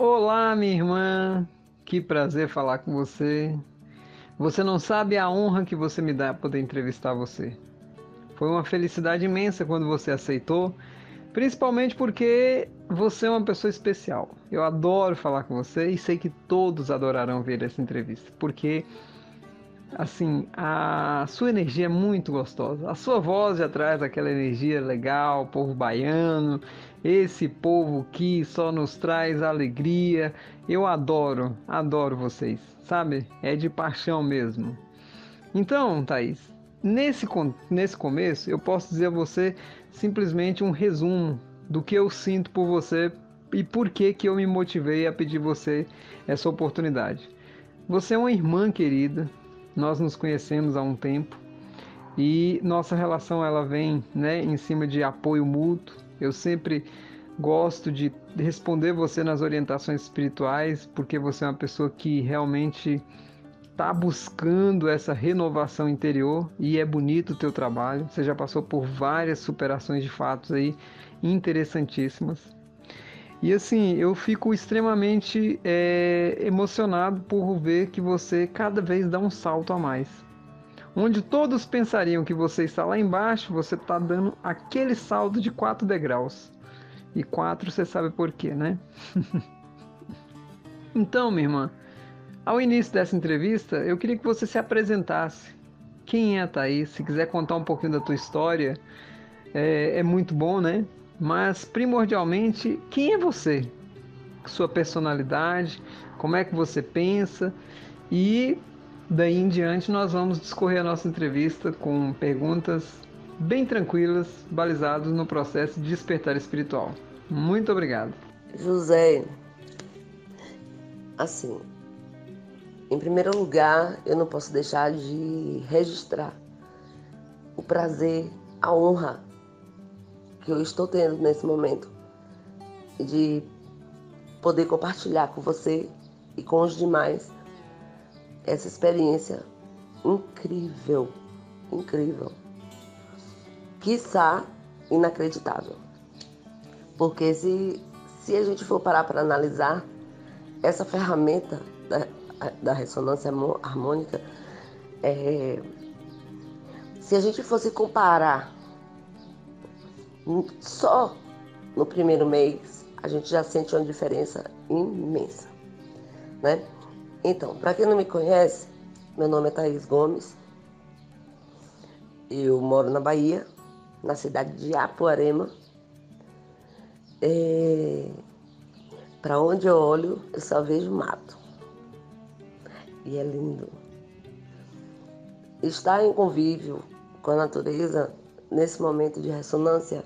Olá, minha irmã. Que prazer falar com você. Você não sabe a honra que você me dá poder entrevistar você. Foi uma felicidade imensa quando você aceitou, principalmente porque você é uma pessoa especial. Eu adoro falar com você e sei que todos adorarão ver essa entrevista, porque assim, a sua energia é muito gostosa. A sua voz já traz aquela energia legal, povo baiano, esse povo que só nos traz alegria. Eu adoro, adoro vocês, sabe? É de paixão mesmo. Então, Thaís, nesse começo, eu posso dizer a você simplesmente um resumo do que eu sinto por você e por que eu me motivei a pedir você essa oportunidade. Você é uma irmã querida, nós nos conhecemos há um tempo e nossa relação ela vem, né, em cima de apoio mútuo. Eu sempre gosto de responder você nas orientações espirituais, porque você é uma pessoa que realmente está buscando essa renovação interior e é bonito o teu trabalho. Você já passou por várias superações de fatos aí interessantíssimas. E assim, eu fico extremamente emocionado por ver que você cada vez dá um salto a mais. Onde todos pensariam que você está lá embaixo, você está dando aquele salto de 4 degraus. E 4 você sabe por quê, né? Então, minha irmã, ao início dessa entrevista, eu queria que você se apresentasse. Quem é a Thaís? Se quiser contar um pouquinho da tua história, é muito bom, né? Mas, primordialmente, quem é você? Sua personalidade, como é que você pensa e daí em diante nós vamos discorrer a nossa entrevista com perguntas bem tranquilas, balizadas no processo de despertar espiritual. Muito obrigado. José, assim, em primeiro lugar, eu não posso deixar de registrar o prazer, a honra que eu estou tendo nesse momento de poder compartilhar com você e com os demais essa experiência incrível, incrível, quiçá inacreditável. Porque se a gente for parar para analisar, essa ferramenta da ressonância harmônica, se a gente fosse comparar só no primeiro mês, a gente já sente uma diferença imensa, né? Então, para quem não me conhece, meu nome é Thaís Gomes, eu moro na Bahia, na cidade de Apuarema. Para onde eu olho, eu só vejo mato. E é lindo. Estar em convívio com a natureza, nesse momento de ressonância,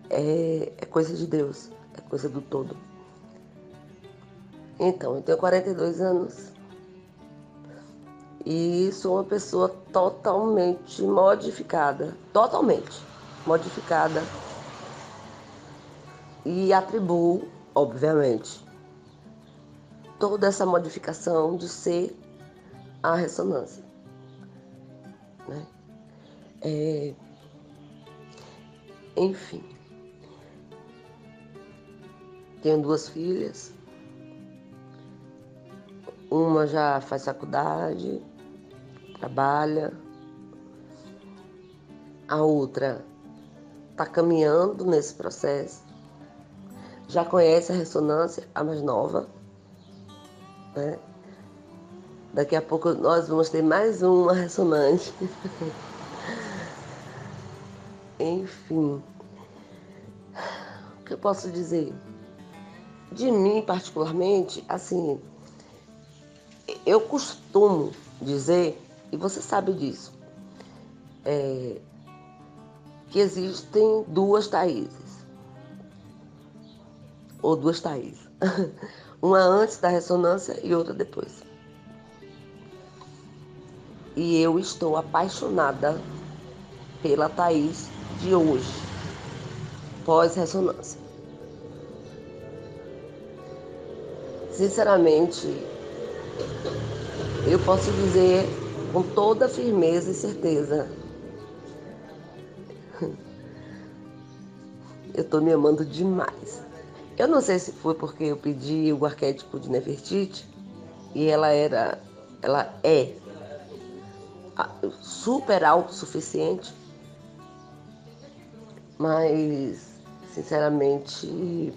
é coisa de Deus, é coisa do todo. Então, eu tenho 42 anos e sou uma pessoa totalmente modificada, e atribuo, obviamente, toda essa modificação de ser a ressonância, né? Enfim, tenho 2 filhas, uma já faz faculdade, trabalha, a outra está caminhando nesse processo, já conhece a ressonância, a mais nova, né? Daqui a pouco nós vamos ter mais uma ressonante. Enfim, o que eu posso dizer? De mim, particularmente, assim, eu costumo dizer, e você sabe disso, que existem 2 Thaíses, ou 2 Thaís. Uma antes da ressonância e outra depois. E eu estou apaixonada pela Thaís de hoje, pós-ressonância. Sinceramente, eu posso dizer com toda firmeza e certeza, eu estou me amando demais. Eu não sei se foi porque eu pedi o arquétipo de Nefertiti e ela é super autossuficiente, mas, sinceramente,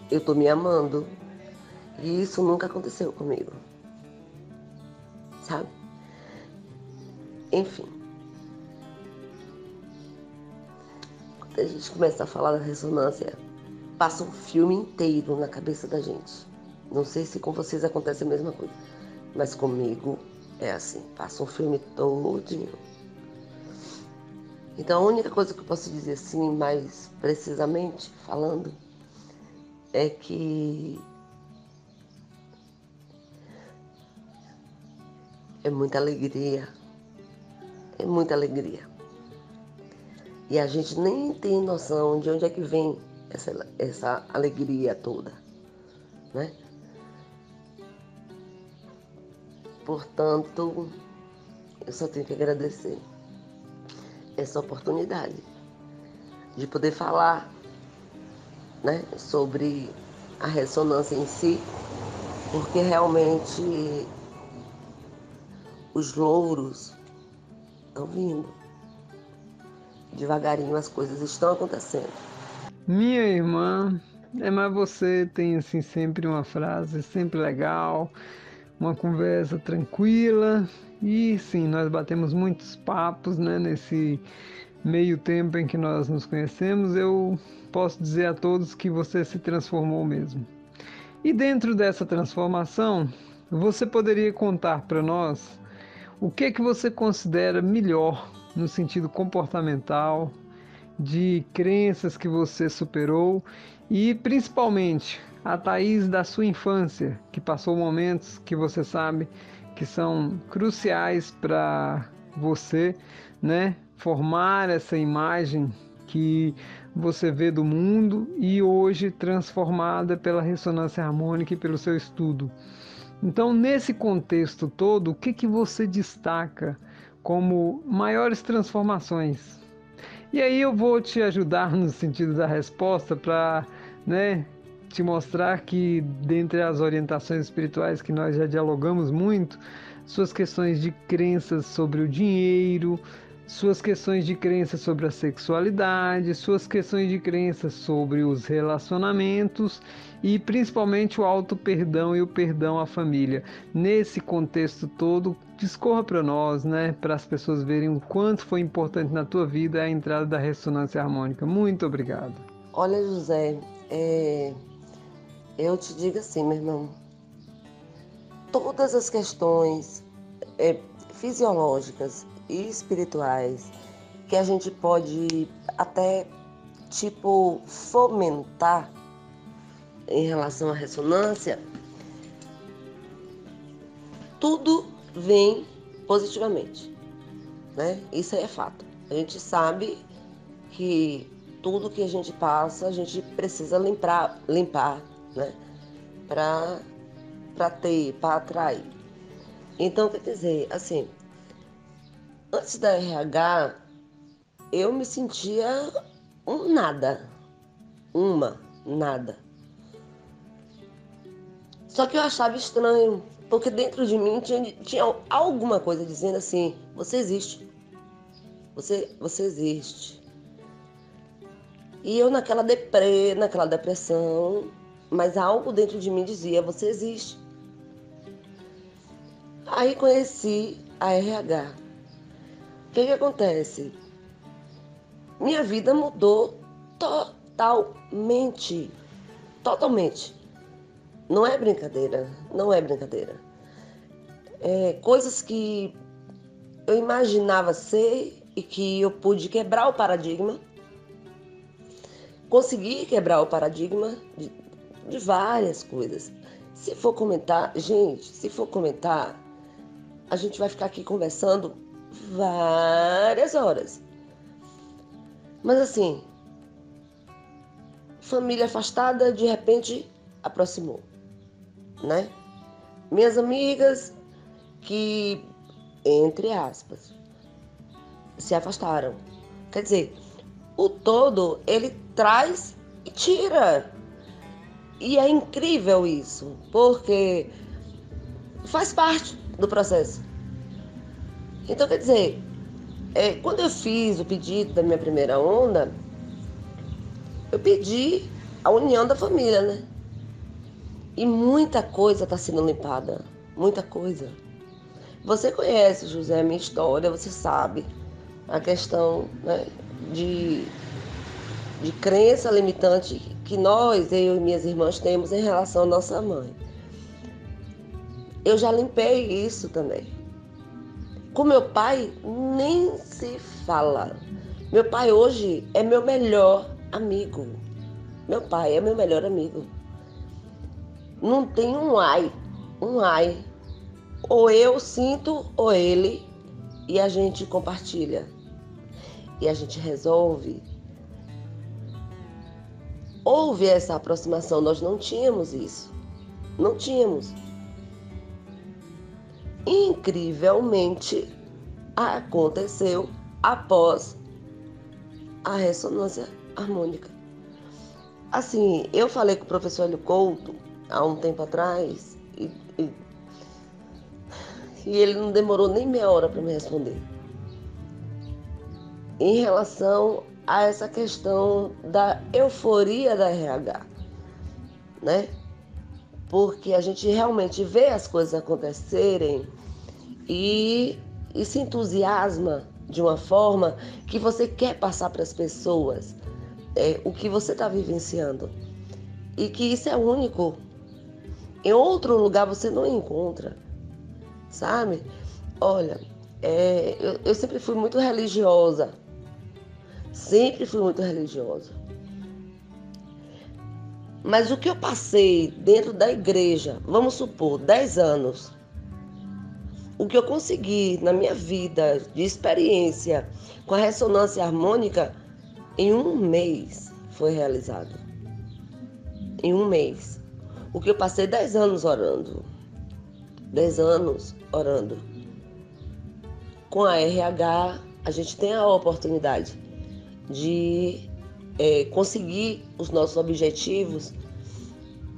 eu tô me amando. E isso nunca aconteceu comigo, sabe? Enfim, quando a gente começa a falar da ressonância, passa um filme inteiro na cabeça da gente. Não sei se com vocês acontece a mesma coisa, mas comigo é assim, passa um filme todinho. Então a única coisa que eu posso dizer assim, mais precisamente falando, é que é muita alegria, é muita alegria. E a gente nem tem noção de onde é que vem essa alegria toda, né? Portanto, eu só tenho que agradecer essa oportunidade de poder falar, né, sobre a ressonância em si, porque realmente os louros estão vindo. Devagarinho as coisas estão acontecendo. Minha irmã, mas você tem assim sempre uma frase sempre legal, uma conversa tranquila e sim, nós batemos muitos papos, né, nesse meio tempo em que nós nos conhecemos. Eu posso dizer a todos que você se transformou mesmo. E dentro dessa transformação, você poderia contar para nós o que você considera melhor no sentido comportamental, de crenças que você superou e principalmente a Thaís da sua infância, que passou momentos que você sabe que são cruciais para você, né, formar essa imagem que você vê do mundo e hoje transformada pela ressonância harmônica e pelo seu estudo. Então, nesse contexto todo, o que você destaca como maiores transformações? E aí eu vou te ajudar no sentido da resposta para, né, te mostrar que dentre as orientações espirituais que nós já dialogamos muito, suas questões de crenças sobre o dinheiro, suas questões de crenças sobre a sexualidade, suas questões de crenças sobre os relacionamentos e principalmente o auto-perdão e o perdão à família. Nesse contexto todo, discorra para nós, né, para as pessoas verem o quanto foi importante na tua vida a entrada da ressonância harmônica. Muito obrigado. Olha, José, eu te digo assim, meu irmão, todas as questões fisiológicas e espirituais que a gente pode até, tipo, fomentar em relação à ressonância, tudo vem positivamente, né? Isso aí é fato. A gente sabe que tudo que a gente passa, a gente precisa limpar, né? Para atrair. Então, quer dizer, assim, antes da RH, eu me sentia um nada, nada. Só que eu achava estranho, porque dentro de mim tinha alguma coisa dizendo assim, você existe, você existe. E eu naquela depressão, mas algo dentro de mim dizia, você existe. Aí conheci a RH. O que acontece? Minha vida mudou totalmente. Totalmente. Não é brincadeira. Não é brincadeira. Coisas que eu imaginava ser e que eu pude quebrar o paradigma. Consegui quebrar o paradigma de várias coisas. Se for comentar, a gente vai ficar aqui conversando várias horas. Mas assim, família afastada de repente aproximou, né? Minhas amigas que, entre aspas, se afastaram. Quer dizer, o todo, ele traz e tira. E é incrível isso, porque faz parte do processo. Então, quer dizer, quando eu fiz o pedido da minha primeira onda, eu pedi a união da família, né? E muita coisa está sendo limpada, muita coisa. Você conhece, José, a minha história, você sabe a questão, né, de crença limitante que nós, eu e minhas irmãs, temos em relação à nossa mãe. Eu já limpei isso também. Com meu pai, nem se fala. Meu pai hoje é meu melhor amigo. Meu pai é meu melhor amigo. Não tem um ai. Ou eu sinto, ou ele, e a gente compartilha. E a gente resolve. Houve essa aproximação, nós não tínhamos isso. Não tínhamos. Incrivelmente, aconteceu após a ressonância harmônica. Assim, eu falei com o professor Hélio Couto há um tempo atrás e ele não demorou nem meia hora para me responder. Em relação a essa questão da euforia da RH, né? Porque a gente realmente vê as coisas acontecerem e se entusiasma de uma forma que você quer passar para as pessoas o que você está vivenciando. E que isso é único. Em outro lugar você não encontra, sabe? Olha, eu sempre fui muito religiosa. Sempre fui muito religiosa. Mas o que eu passei dentro da igreja, vamos supor, 10 anos, o que eu consegui na minha vida de experiência com a ressonância harmônica, em um mês foi realizado. Em um mês. O que eu passei 10 anos orando. 10 anos orando. Com a RH, a gente tem a oportunidade de conseguir os nossos objetivos,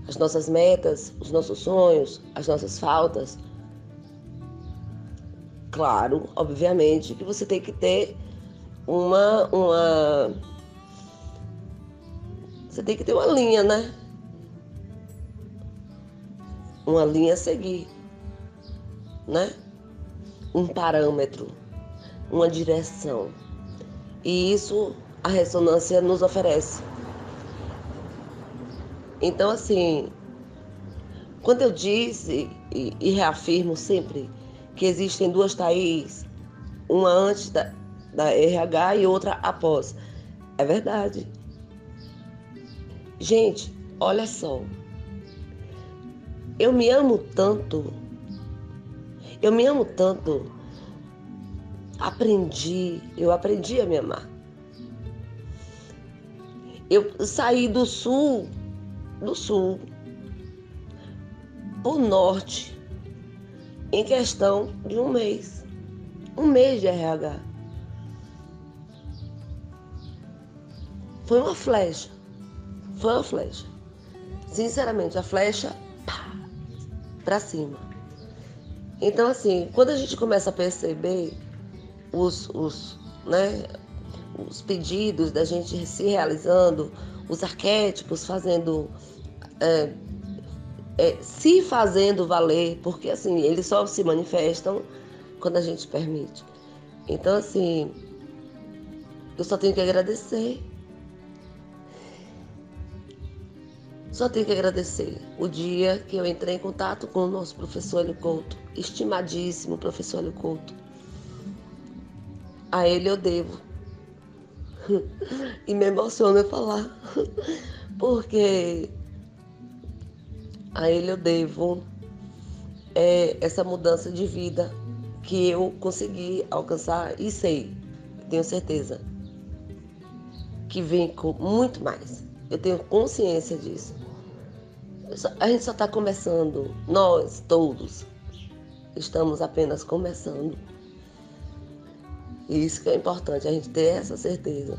as nossas metas, os nossos sonhos, as nossas faltas. Claro, obviamente, que você tem que ter você tem que ter uma linha, né? Uma linha a seguir, né? Um parâmetro, uma direção. E isso a ressonância nos oferece. Então, assim, quando eu disse e reafirmo sempre que existem duas Thaís, uma antes da RH e outra após, é verdade. Gente, olha só, eu me amo tanto, eu aprendi a me amar. Eu saí do sul pro norte, em questão de um mês de RH. Foi uma flecha. Sinceramente, a flecha, pá, pra cima. Então, assim, quando a gente começa a perceber os pedidos da gente se realizando, os arquétipos fazendo, se fazendo valer, porque assim, eles só se manifestam quando a gente permite. Então, assim, eu só tenho que agradecer. Só tenho que agradecer o dia que eu entrei em contato com o nosso professor Hélio Couto, estimadíssimo professor Hélio Couto. A ele eu devo. E me emociona eu falar, porque a ele eu devo essa mudança de vida que eu consegui alcançar e tenho certeza, que vem com muito mais. Eu tenho consciência disso. A gente só está começando, nós todos estamos apenas começando. E isso que é importante, a gente ter essa certeza.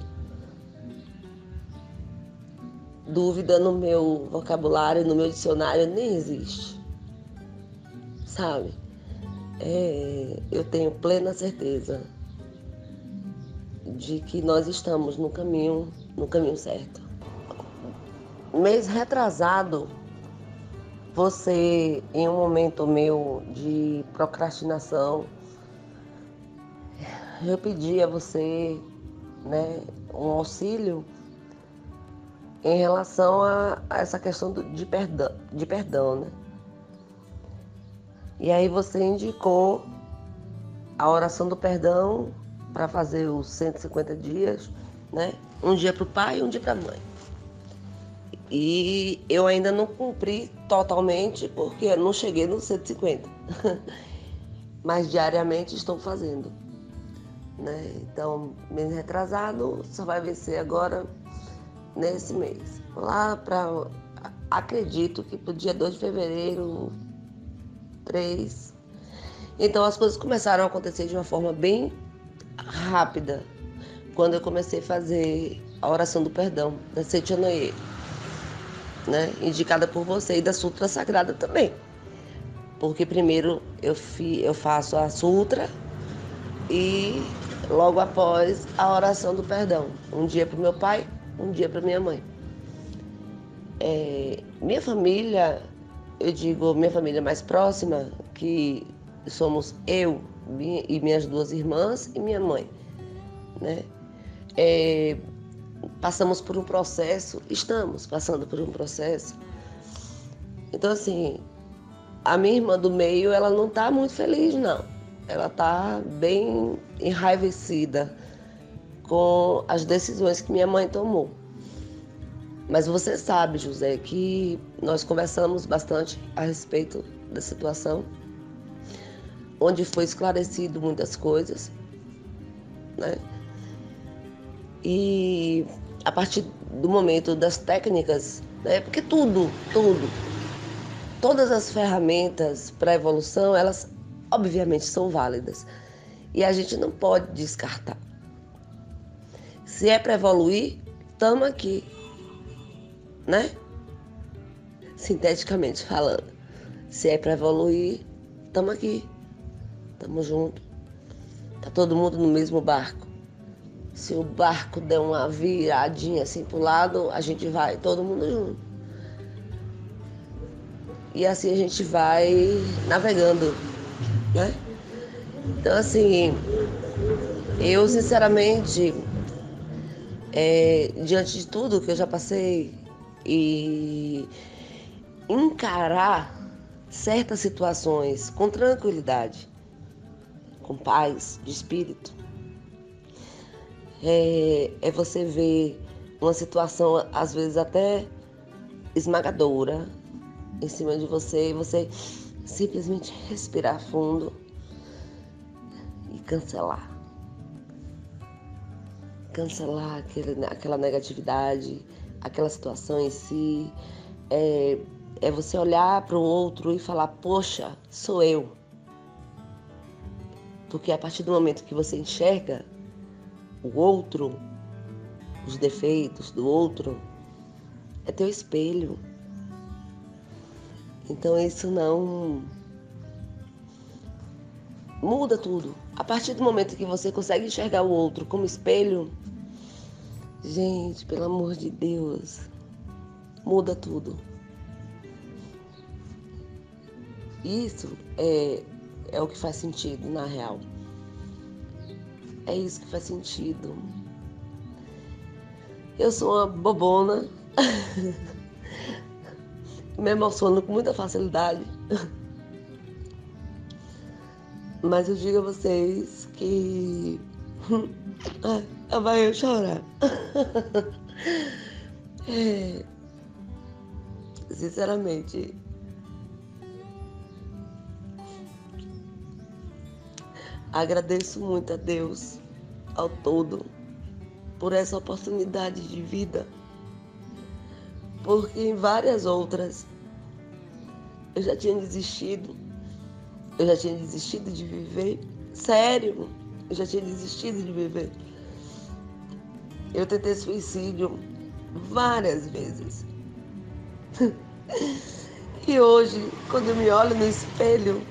dúvida no meu vocabulário, no meu dicionário, nem existe, sabe? Eu tenho plena certeza de que nós estamos no caminho certo. Mês retrasado, você, em um momento meu de procrastinação, eu pedi a você, né, um auxílio em relação a essa questão de perdão, né? E aí você indicou a oração do perdão para fazer os 150 dias, né? Um dia para o pai e um dia para a mãe. E eu ainda não cumpri totalmente porque eu não cheguei nos 150. Mas diariamente estou fazendo, né? Então, mês retrasado só vai vencer agora nesse mês. Lá para, acredito que para o dia 2 de fevereiro, 3. Então as coisas começaram a acontecer de uma forma bem rápida quando eu comecei a fazer a oração do perdão da Setianoye, né? Indicada por você, e da Sutra Sagrada também. Porque primeiro eu faço a Sutra e logo após a oração do perdão. Um dia para o meu pai, um dia para minha mãe. Minha família, eu digo minha família mais próxima, que somos eu e minhas 2 irmãs e minha mãe, né? Passamos por um processo, estamos passando por um processo. Então, assim, a minha irmã do meio, ela não está muito feliz, não. Ela está bem enraivecida com as decisões que minha mãe tomou. Mas você sabe, José, que nós conversamos bastante a respeito da situação, onde foi esclarecido muitas coisas, né? E a partir do momento das técnicas, né? Porque todas as ferramentas para a evolução, elas obviamente são válidas. E a gente não pode descartar. Se é para evoluir, estamos aqui, né? Sinteticamente falando. Se é para evoluir, estamos aqui. Estamos juntos. Tá todo mundo no mesmo barco. Se o barco der uma viradinha assim pro lado, a gente vai todo mundo junto. E assim a gente vai navegando, né? Então, assim, eu sinceramente, diante de tudo que eu já passei e encarar certas situações com tranquilidade, com paz de espírito, é você ver uma situação, às vezes até esmagadora, em cima de você, e você simplesmente respirar fundo e cancelar. Cancelar aquela negatividade, aquela situação em si. É você olhar para o outro e falar, poxa, sou eu. Porque a partir do momento que você enxerga o outro, os defeitos do outro, é teu espelho. Então isso não muda tudo. A partir do momento que você consegue enxergar o outro como espelho, gente, pelo amor de Deus, muda tudo. Isso é o que faz sentido, na real. É isso que faz sentido. Eu sou uma bobona, me emociono com muita facilidade. Mas eu digo a vocês que vai eu chorar. Sinceramente, agradeço muito a Deus, ao todo, por essa oportunidade de vida, porque em várias outras eu já tinha desistido de viver, sério, eu já tinha desistido de viver. Eu tentei suicídio várias vezes. E hoje, quando eu me olho no espelho,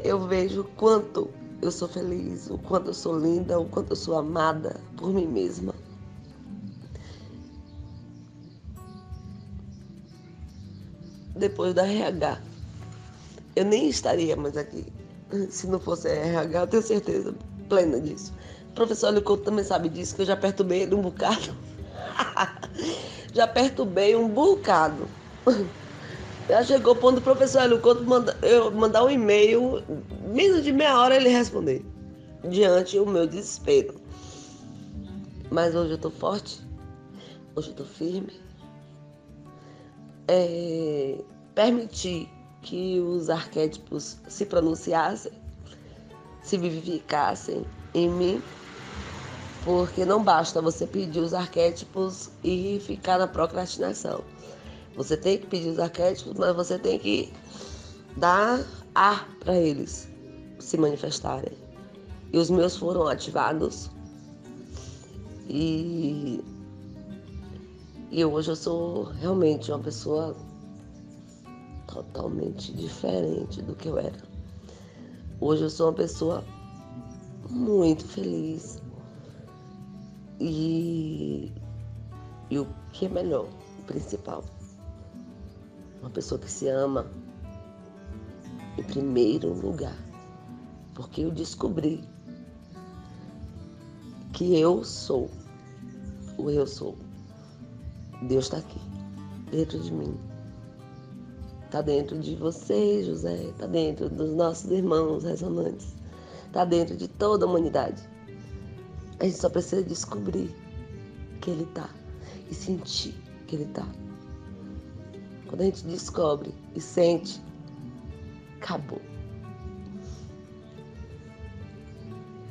eu vejo o quanto eu sou feliz, o quanto eu sou linda, o quanto eu sou amada por mim mesma. Depois da RH, eu nem estaria mais aqui. Se não fosse a RH, eu tenho certeza plena disso. O professor Hélio Couto também sabe disso, que eu já perturbei ele um bocado. Já perturbei um bocado. Já chegou o ponto do professor Hélio Couto eu mandar um e-mail, menos de meia hora ele responder, diante do meu desespero. Mas hoje eu tô forte, hoje eu tô firme. Permitir que os arquétipos se pronunciassem, se vivificassem em mim, porque não basta você pedir os arquétipos e ficar na procrastinação. Você tem que pedir os arquétipos, mas você tem que dar ar para eles se manifestarem. E os meus foram ativados. E hoje eu sou realmente uma pessoa totalmente diferente do que eu era. Hoje eu sou uma pessoa muito feliz. E o que é melhor, o principal, uma pessoa que se ama em primeiro lugar. Porque eu descobri que eu sou o eu sou. Deus está aqui, dentro de mim. Está dentro de você, José. Está dentro dos nossos irmãos ressonantes. Está dentro de toda a humanidade. A gente só precisa descobrir que ele está e sentir que ele está. Quando a gente descobre e sente, acabou.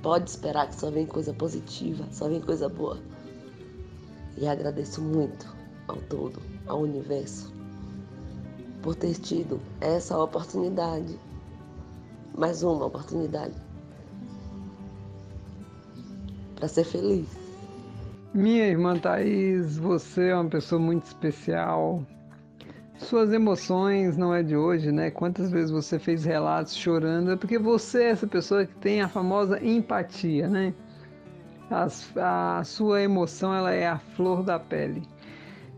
Pode esperar que só vem coisa positiva, só vem coisa boa. E agradeço muito ao todo, ao universo, por ter tido essa oportunidade, mais uma oportunidade, para ser feliz. Minha irmã Thaís, você é uma pessoa muito especial. Suas emoções não é de hoje, né? Quantas vezes você fez relatos chorando, é porque você é essa pessoa que tem a famosa empatia, né? A sua emoção, ela é a flor da pele.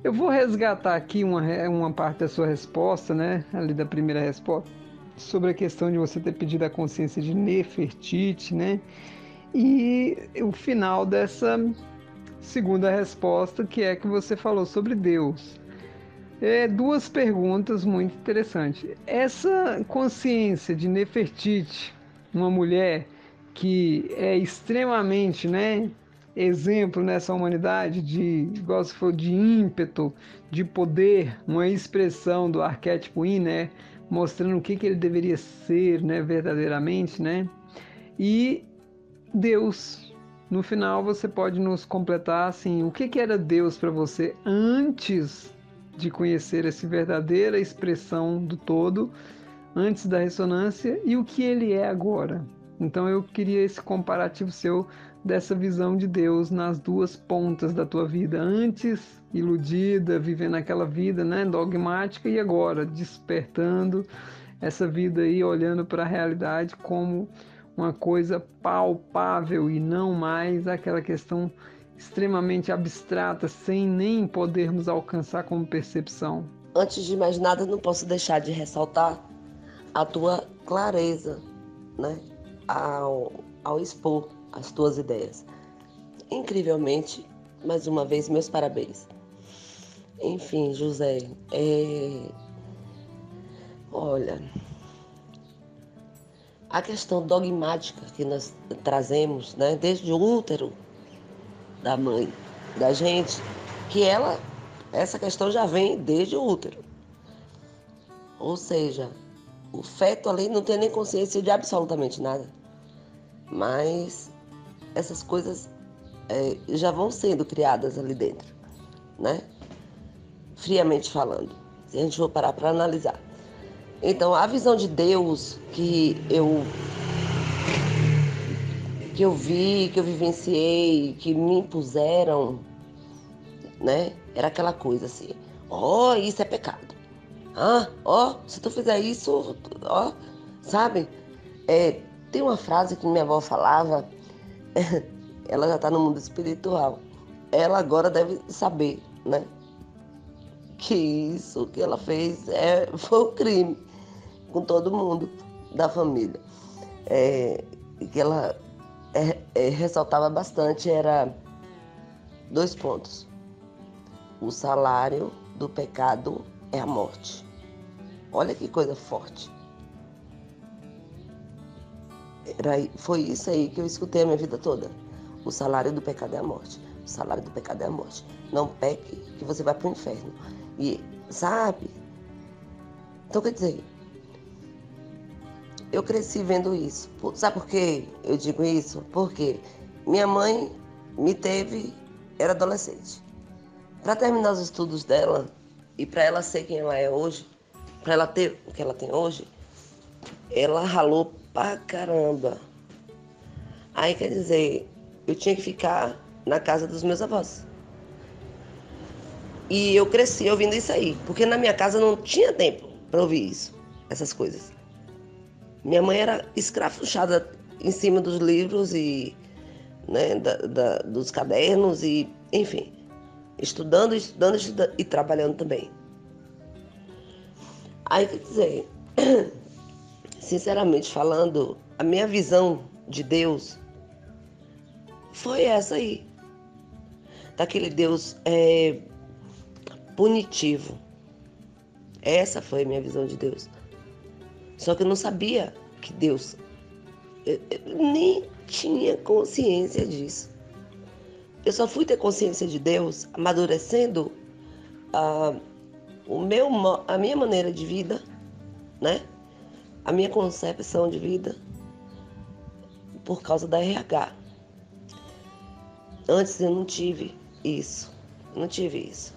Eu vou resgatar aqui uma parte da sua resposta, né? Ali da primeira resposta, sobre a questão de você ter pedido a consciência de Nefertiti, né? E o final dessa segunda resposta, que é que você falou sobre Deus. Duas perguntas muito interessantes. Essa consciência de Nefertiti, uma mulher que é extremamente, né, exemplo nessa humanidade de, igual você falou, de ímpeto, de poder, uma expressão do arquétipo Yin, né, mostrando o que ele deveria ser, né, verdadeiramente, né, e Deus. No final você pode nos completar assim, o que era Deus para você antes de conhecer essa verdadeira expressão do todo, antes da ressonância, e o que ele é agora. Então eu queria esse comparativo seu dessa visão de Deus nas duas pontas da tua vida, antes iludida, vivendo aquela vida, né, dogmática, e agora despertando essa vida aí, olhando para a realidade como uma coisa palpável e não mais aquela questão extremamente abstrata, sem nem podermos alcançar como percepção. Antes de mais nada, não posso deixar de ressaltar a tua clareza, né, ao expor as tuas ideias. Incrivelmente, mais uma vez, meus parabéns. Enfim, José, olha, a questão dogmática que nós trazemos, né, desde o útero da mãe, da gente, que essa questão já vem desde o útero. Ou seja, o feto ali não tem nem consciência de absolutamente nada. Mas essas coisas já vão sendo criadas ali dentro, né? Friamente falando, se a gente for parar para analisar. Então, a visão de Deus que eu vi, que eu vivenciei, que me impuseram, né? Era aquela coisa assim, isso é pecado. Se tu fizer isso, sabe? Tem uma frase que minha avó falava, ela já está no mundo espiritual. Ela agora deve saber, né? Que isso que ela fez foi um crime com todo mundo da família. Que ela ressaltava bastante era 2 pontos. O salário do pecado é a morte. Olha que coisa forte. Foi isso aí que eu escutei a minha vida toda. O salário do pecado é a morte. O salário do pecado é a morte. Não peque que você vai para o inferno. E, sabe? Então, quer dizer, eu cresci vendo isso. Sabe por que eu digo isso? Porque minha mãe me teve, era adolescente. Para terminar os estudos dela e para ela ser quem ela é hoje, para ela ter o que ela tem hoje, ela ralou pra caramba. Aí, quer dizer, eu tinha que ficar na casa dos meus avós. E eu cresci ouvindo isso aí, porque na minha casa não tinha tempo para ouvir isso, essas coisas. Minha mãe era escrafuchada em cima dos livros e, né, dos cadernos e, enfim, estudando e trabalhando também. Aí, quer dizer, sinceramente falando, a minha visão de Deus foi essa aí. Daquele Deus punitivo. Essa foi a minha visão de Deus. Só que eu não sabia que Deus... Eu nem tinha consciência disso. Eu só fui ter consciência de Deus amadurecendo a minha maneira de vida, né? A minha concepção de vida por causa da RH. Antes eu não tive isso. Não tive isso.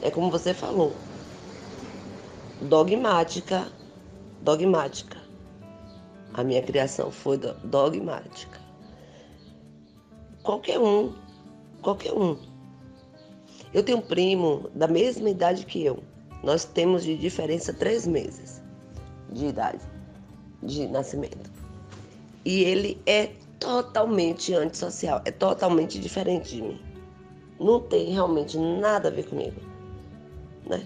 É como você falou. Dogmática. A minha criação foi dogmática. Qualquer um. Eu tenho um primo da mesma idade que eu. Nós temos de diferença 3 meses de idade, de nascimento. E ele é totalmente antissocial, é totalmente diferente de mim. Não tem realmente nada a ver comigo, né?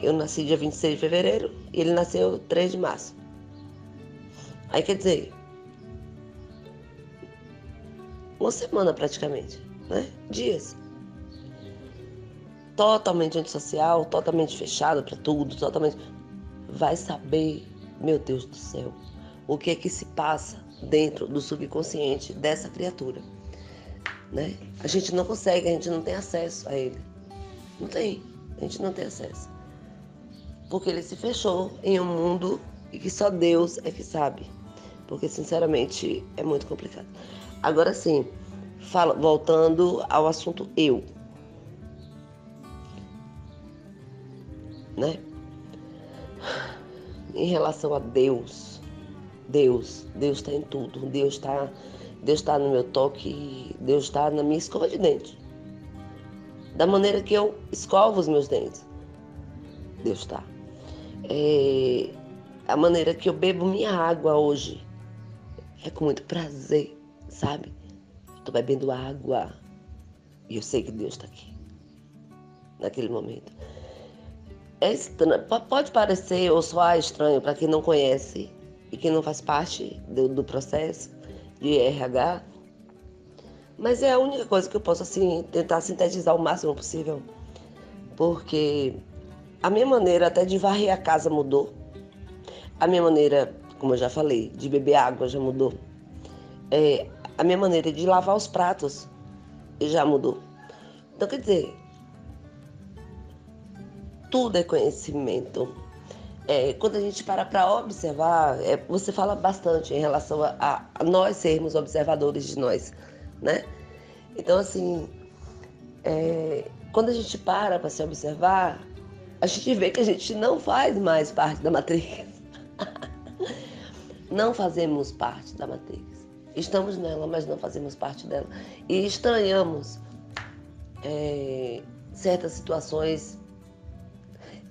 Eu nasci dia 26 de fevereiro e ele nasceu 3 de março. Aí quer dizer, uma semana praticamente, né? Dias. Totalmente antissocial, totalmente fechado para tudo, totalmente... Vai saber, meu Deus do céu, o que é que se passa dentro do subconsciente dessa criatura, né? A gente não consegue, a gente não tem acesso a ele. Não tem, a gente não tem acesso. Porque ele se fechou em um mundo e que só Deus é que sabe. Porque, sinceramente, é muito complicado. Agora sim, voltando ao assunto eu, né? Em relação a Deus está em tudo. Deus está no meu toque, Deus está na minha escova de dente. Da maneira que eu escovo os meus dentes, Deus está. A maneira que eu bebo minha água hoje é com muito prazer, sabe? Estou bebendo água e eu sei que Deus está aqui, naquele momento. É estranho, pode parecer ou soar estranho para quem não conhece e quem não faz parte do processo de RH, mas é a única coisa que eu posso assim tentar sintetizar o máximo possível, porque a minha maneira até de varrer a casa mudou, a minha maneira, como eu já falei, de beber água já mudou, a minha maneira de lavar os pratos já mudou. Então, quer dizer, tudo é conhecimento. Quando a gente para observar, você fala bastante em relação a nós sermos observadores de nós, né? Então, assim, quando a gente para se observar, a gente vê que a gente não faz mais parte da Matrix. Não fazemos parte da Matrix. Estamos nela, mas não fazemos parte dela. E estranhamos certas situações,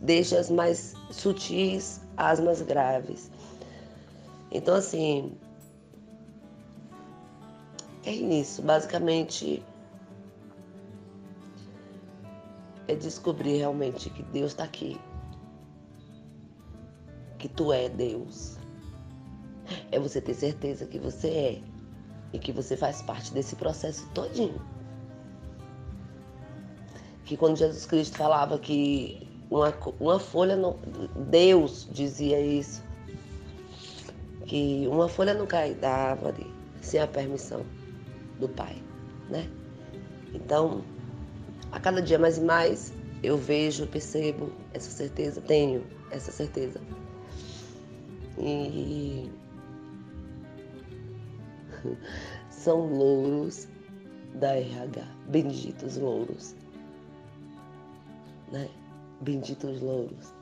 deixa as mais sutis às mais graves. Então, assim, é isso. Basicamente, é descobrir realmente que Deus está aqui, que tu é Deus. É você ter certeza que você é e que você faz parte desse processo todinho. Que quando Jesus Cristo falava que uma folha não... Deus dizia isso, que uma folha não cai da árvore sem a permissão do Pai, né? Então, a cada dia mais e mais, eu vejo, percebo essa certeza, tenho essa certeza. E são louros da RH, benditos louros, né? Benditos louros.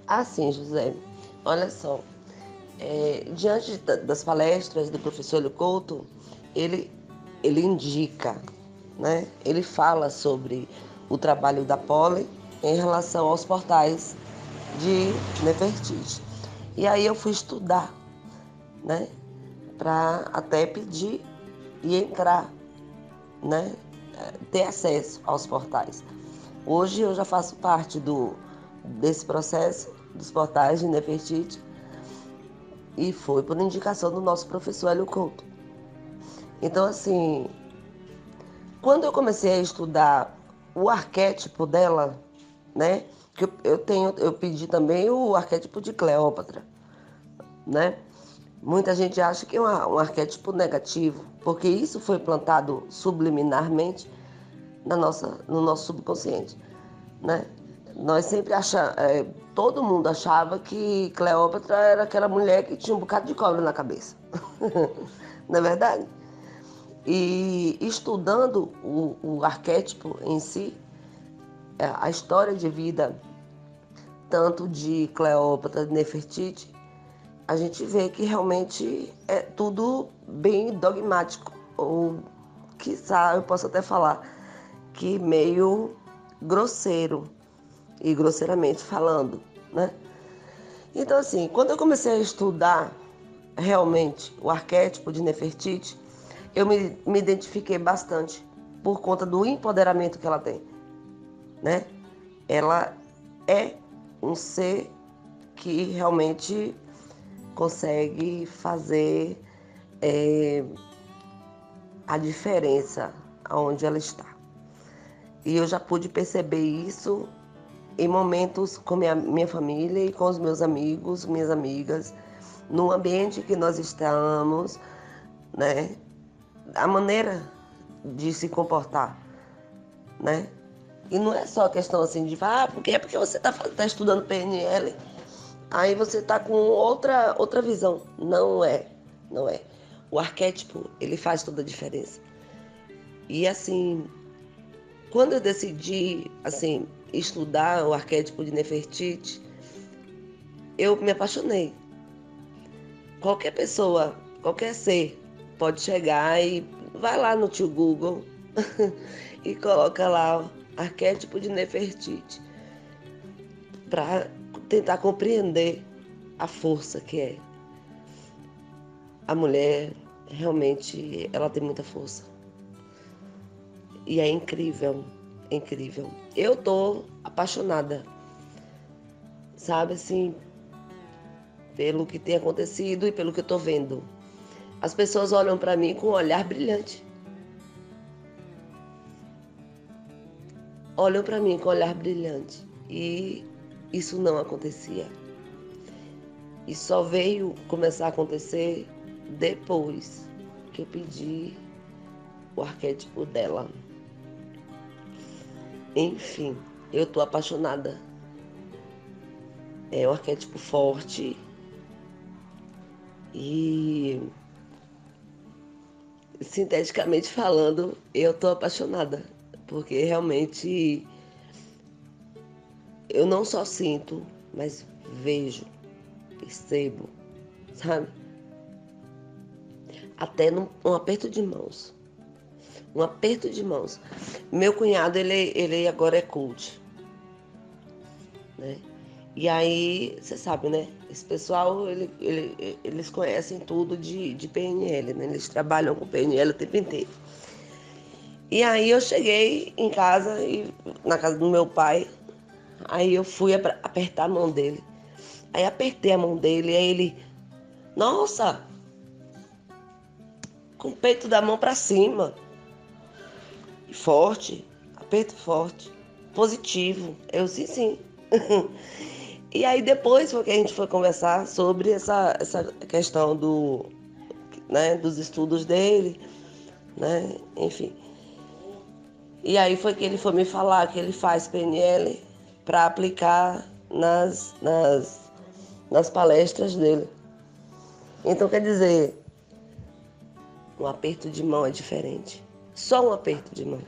Assim, José, olha só, diante das palestras do professor Hélio Couto, ele indica, né? Ele fala sobre o trabalho da Poli em relação aos portais de Nefertiti. E aí eu fui estudar, né? Para até pedir e entrar, né? Ter acesso aos portais. Hoje eu já faço parte desse processo dos portais de Nefertiti e foi por indicação do nosso professor Hélio Couto. Então, assim, quando eu comecei a estudar o arquétipo dela, né? Que eu pedi também o arquétipo de Cleópatra, né? Muita gente acha que é um arquétipo negativo, porque isso foi plantado subliminarmente no nosso subconsciente, né? Nós sempre achamos, todo mundo achava que Cleópatra era aquela mulher que tinha um bocado de cobra na cabeça, não é verdade? E estudando o arquétipo em si, a história de vida, tanto de Cleópatra, de Nefertiti, a gente vê que realmente é tudo bem dogmático, ou quiçá eu posso até falar que meio grosseiro, e grosseiramente falando, né? Então, assim, quando eu comecei a estudar realmente o arquétipo de Nefertiti, eu me identifiquei bastante por conta do empoderamento que ela tem, né? Ela é um ser que realmente consegue fazer a diferença aonde ela está. E eu já pude perceber isso em momentos com minha família e com os meus amigos, minhas amigas, no ambiente que nós estamos, né? A maneira de se comportar, né? E não é só questão assim de porque você está estudando PNL, aí você está com outra visão. Não é. O arquétipo, ele faz toda a diferença. E assim, quando eu decidi, assim, estudar o arquétipo de Nefertiti, eu me apaixonei. Qualquer pessoa, qualquer ser pode chegar e vai lá no tio Google e coloca lá o arquétipo de Nefertiti para tentar compreender a força que é. A mulher, realmente, ela tem muita força. E é incrível, é incrível. Eu tô apaixonada, sabe, assim, pelo que tem acontecido e pelo que eu tô vendo. As pessoas olham para mim com um olhar brilhante. Olham para mim com um olhar brilhante. E isso não acontecia. E só veio começar a acontecer depois que eu pedi o arquétipo dela. Enfim, eu tô apaixonada. É um arquétipo forte e, sinteticamente falando, eu tô apaixonada, porque realmente eu não só sinto, mas vejo, percebo, sabe? Até num aperto de mãos, um aperto de mãos. Meu cunhado, ele agora é coach, né? E aí, você sabe, né? Esse pessoal, eles conhecem tudo de PNL, né? Eles trabalham com PNL o tempo inteiro. E aí eu cheguei em casa, na casa do meu pai, aí eu fui apertar a mão dele. Aí apertei a mão dele, aí ele, nossa, com o peito da mão para cima, forte, aperto forte, positivo. Eu, sim, sim. E aí depois foi que a gente foi conversar sobre essa questão né, dos estudos dele, né, enfim. E aí foi que ele foi me falar que ele faz PNL para aplicar nas palestras dele. Então, quer dizer, um aperto de mão é diferente. Só um aperto de mão.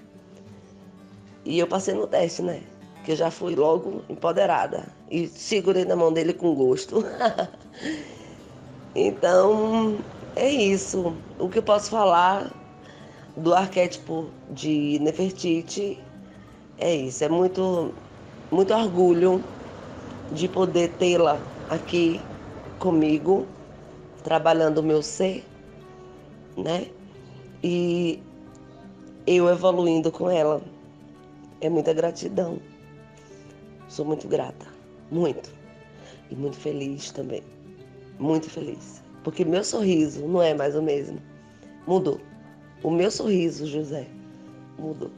E eu passei no teste, né? Que eu já fui logo empoderada. E segurei na mão dele com gosto. Então, é isso. O que eu posso falar do arquétipo de Nefertiti é isso. É muito, muito orgulho de poder tê-la aqui comigo, trabalhando o meu ser, né? E eu evoluindo com ela. É muita gratidão. Sou muito grata. Muito. E muito feliz também. Muito feliz. Porque meu sorriso não é mais o mesmo. Mudou. O meu sorriso, José, mudou.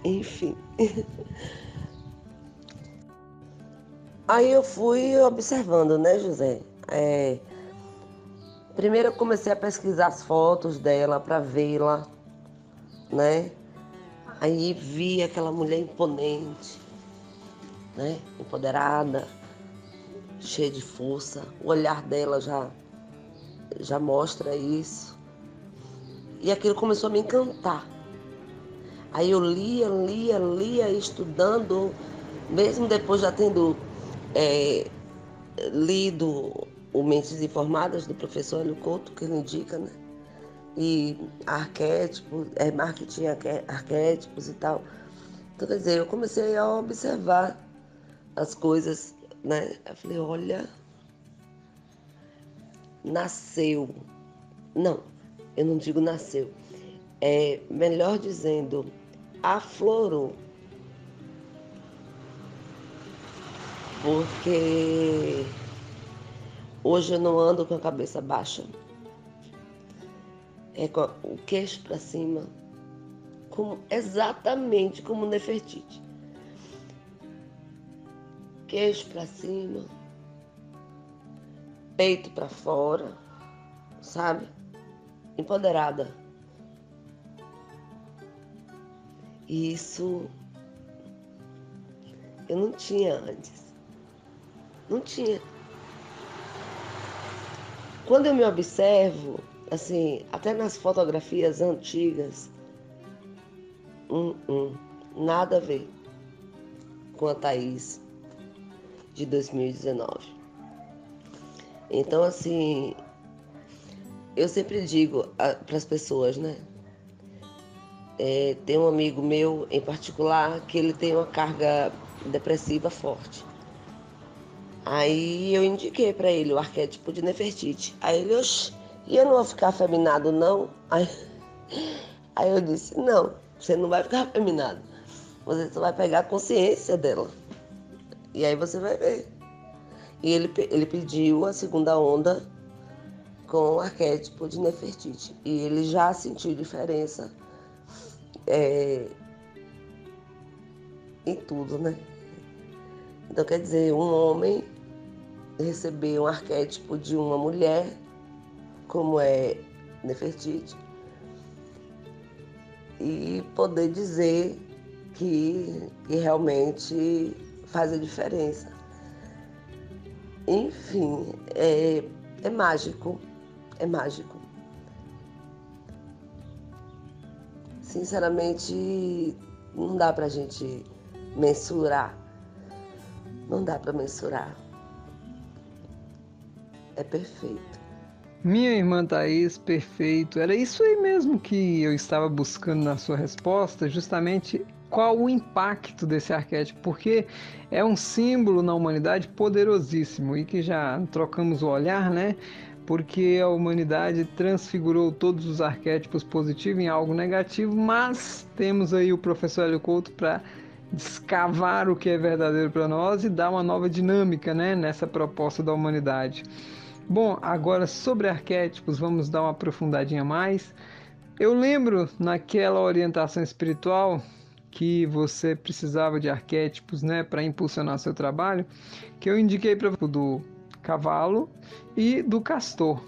Enfim. Aí eu fui observando, né, José? Primeiro eu comecei a pesquisar as fotos dela para vê-la, né? Aí vi aquela mulher imponente, né? Empoderada, cheia de força. O olhar dela já mostra isso. E aquilo começou a me encantar. Aí eu lia, estudando, mesmo depois já tendo lido o Mentes Informadas do professor Hélio Couto, que ele indica, né? E arquétipos, marketing arquétipos e tal. Então, quer dizer, eu comecei a observar as coisas, né? Eu falei, olha, nasceu. Não, eu não digo nasceu. Melhor dizendo, aflorou. Porque hoje eu não ando com a cabeça baixa. É com o queixo para cima, exatamente como Nefertiti. Queixo para cima, peito para fora, sabe? Empoderada. E isso eu não tinha antes. Não tinha. Quando eu me observo, assim, até nas fotografias antigas, nada a ver com a Thaís de 2019. Então, assim, eu sempre digo para as pessoas, né? Tem um amigo meu em particular que ele tem uma carga depressiva forte. Aí eu indiquei para ele o arquétipo de Nefertiti. Aí ele, oxe, e eu não vou ficar afeminado, não? Aí eu disse, não, você não vai ficar afeminado. Você só vai pegar a consciência dela. E aí você vai ver. E ele pediu a segunda onda com o arquétipo de Nefertiti. E ele já sentiu diferença em tudo, né? Então, quer dizer, um homem receber um arquétipo de uma mulher, como é Nefertiti, e poder dizer que realmente faz a diferença. Enfim, é mágico, é mágico. Sinceramente, não dá pra gente mensurar. Não dá pra mensurar. É perfeito. Minha irmã Thaís, perfeito. Era isso aí mesmo que eu estava buscando na sua resposta, justamente qual o impacto desse arquétipo, porque é um símbolo na humanidade poderosíssimo e que já trocamos o olhar, né? Porque a humanidade transfigurou todos os arquétipos positivos em algo negativo, mas temos aí o professor Hélio Couto para descavar o que é verdadeiro para nós e dar uma nova dinâmica, né, nessa proposta da humanidade. Bom, agora sobre arquétipos, vamos dar uma aprofundadinha a mais. Eu lembro naquela orientação espiritual que você precisava de arquétipos, né, para impulsionar seu trabalho, que eu indiquei para o do cavalo e do castor.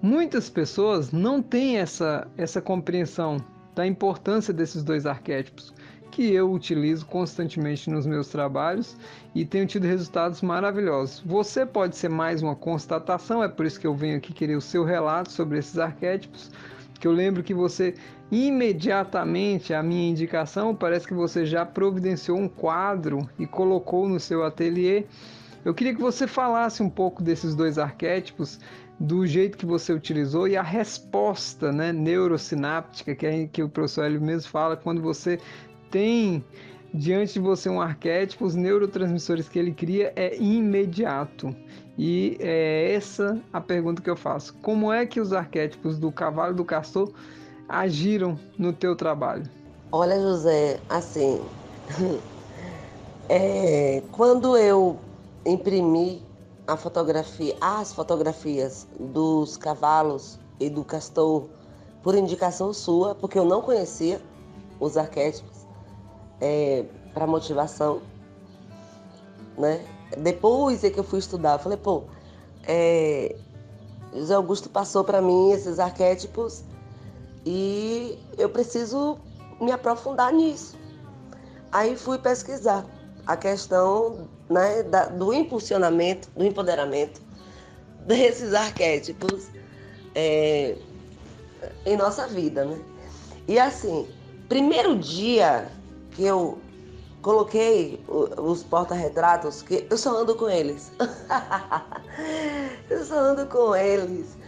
Muitas pessoas não têm essa compreensão da importância desses dois arquétipos, que eu utilizo constantemente nos meus trabalhos e tenho tido resultados maravilhosos. Você pode ser mais uma constatação, é por isso que eu venho aqui querer o seu relato sobre esses arquétipos, que eu lembro que você imediatamente a minha indicação, parece que você já providenciou um quadro e colocou no seu ateliê. Eu queria que você falasse um pouco desses dois arquétipos, do jeito que você utilizou e a resposta, né, neurosináptica, que o professor Hélio mesmo fala, quando você tem diante de você um arquétipo, os neurotransmissores que ele cria é imediato. E é essa a pergunta que eu faço. Como é que os arquétipos do cavalo e do castor agiram no teu trabalho? Olha, José, assim, quando eu imprimi as fotografias dos cavalos e do castor, por indicação sua, porque eu não conhecia os arquétipos, para motivação, né? Depois é que eu fui estudar, eu falei, José Augusto passou para mim esses arquétipos e eu preciso me aprofundar nisso. Aí fui pesquisar a questão, né, do impulsionamento, do empoderamento desses arquétipos em nossa vida, né? E assim, primeiro dia que eu coloquei os porta-retratos, que eu só ando com eles. Eu só ando com eles.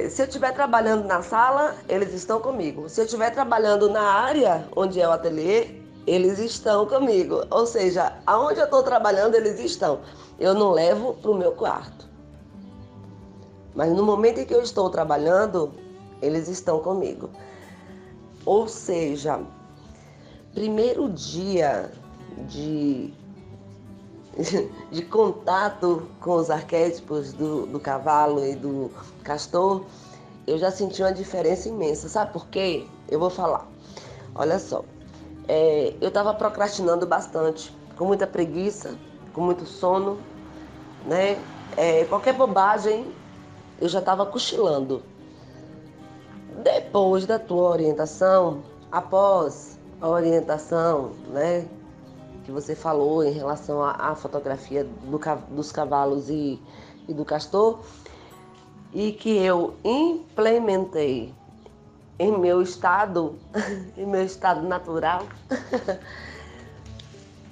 Se eu estiver trabalhando na sala, eles estão comigo. Se eu estiver trabalhando na área onde é o ateliê, eles estão comigo. Ou seja, aonde eu estou trabalhando, eles estão. Eu não levo para o meu quarto. Mas no momento em que eu estou trabalhando, eles estão comigo. Ou seja, primeiro dia de contato com os arquétipos do cavalo e do castor, eu já senti uma diferença imensa. Sabe por quê? Eu vou falar. Olha só, eu estava procrastinando bastante, com muita preguiça, com muito sono, né? Qualquer bobagem, eu já estava cochilando. Depois da tua orientação, após a orientação, né, que você falou em relação à fotografia dos cavalos e do castor, e que eu implementei em meu estado, em meu estado natural,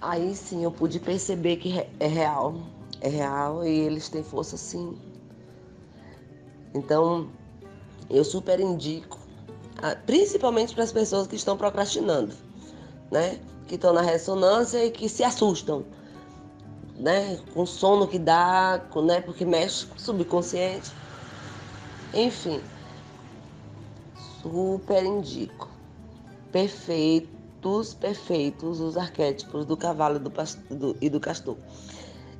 aí sim eu pude perceber que é real e eles têm força sim. Então, eu super indico, principalmente para as pessoas que estão procrastinando, né? Que estão na ressonância e que se assustam, né? Com o sono que dá, né? Porque mexe com o subconsciente. Enfim, super indico. Perfeitos os arquétipos do cavalo e do castor.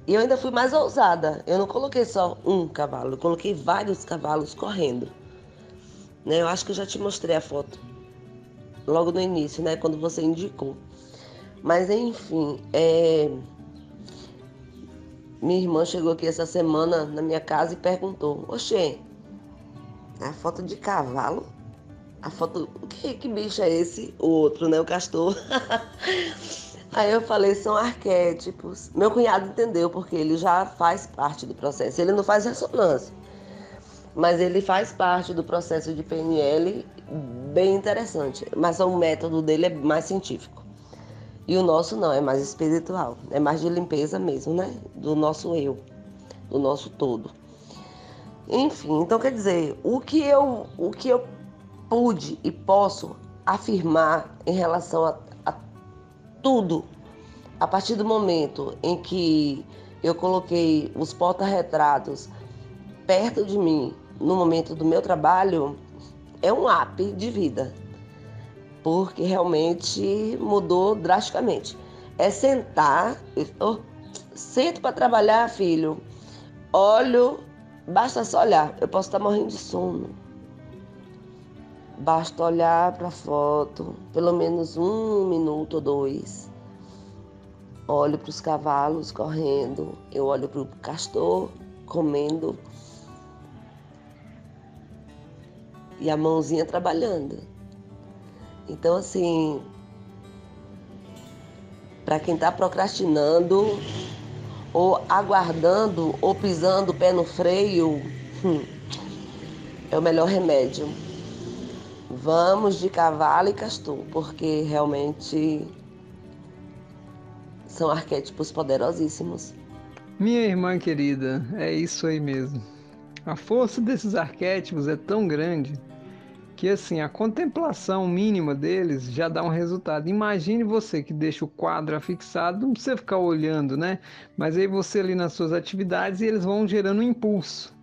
E eu ainda fui mais ousada. Eu não coloquei só um cavalo, eu coloquei vários cavalos correndo. Né? Eu acho que eu já te mostrei a foto logo no início, né? Quando você indicou. Mas enfim, minha irmã chegou aqui essa semana na minha casa e perguntou: Oxê, a foto de cavalo? A foto. Que bicho é esse? O outro, né? O castor. Aí eu falei: são arquétipos. Meu cunhado entendeu, porque ele já faz parte do processo. Ele não faz ressonância, mas ele faz parte do processo de PNL, bem interessante. Mas o método dele é mais científico. E o nosso não, é mais espiritual. É mais de limpeza mesmo, né? Do nosso eu, do nosso todo. Enfim, então quer dizer, o que eu pude e posso afirmar em relação a tudo, a partir do momento em que eu coloquei os porta-retratos perto de mim, no momento do meu trabalho, é um up de vida, porque realmente mudou drasticamente. É sentar, sento para trabalhar, filho, olho, basta só olhar, eu posso estar morrendo de sono. Basta olhar para a foto, pelo menos 1 minuto ou 2. Olho para os cavalos correndo, eu olho para o castor comendo e a mãozinha trabalhando. Então, assim, para quem está procrastinando, ou aguardando, ou pisando o pé no freio, é o melhor remédio. Vamos de cavalo e castor, porque realmente são arquétipos poderosíssimos. Minha irmã querida, é isso aí mesmo. A força desses arquétipos é tão grande que assim, a contemplação mínima deles já dá um resultado. Imagine você que deixa o quadro afixado, não precisa ficar olhando, né? Mas aí você ali nas suas atividades e eles vão gerando um impulso.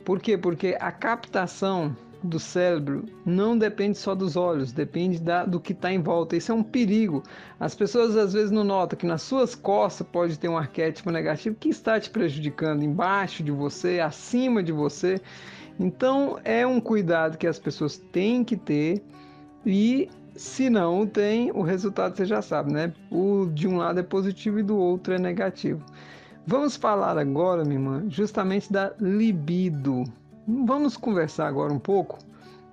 Por quê? Porque a captação do cérebro não depende só dos olhos, depende do que está em volta. Isso é um perigo. As pessoas às vezes não notam que nas suas costas pode ter um arquétipo negativo que está te prejudicando, embaixo de você, acima de você. Então é um cuidado que as pessoas têm que ter e se não tem, o resultado você já sabe, né? O de um lado é positivo e do outro é negativo. Vamos falar agora, minha irmã, justamente da libido. Vamos conversar agora um pouco,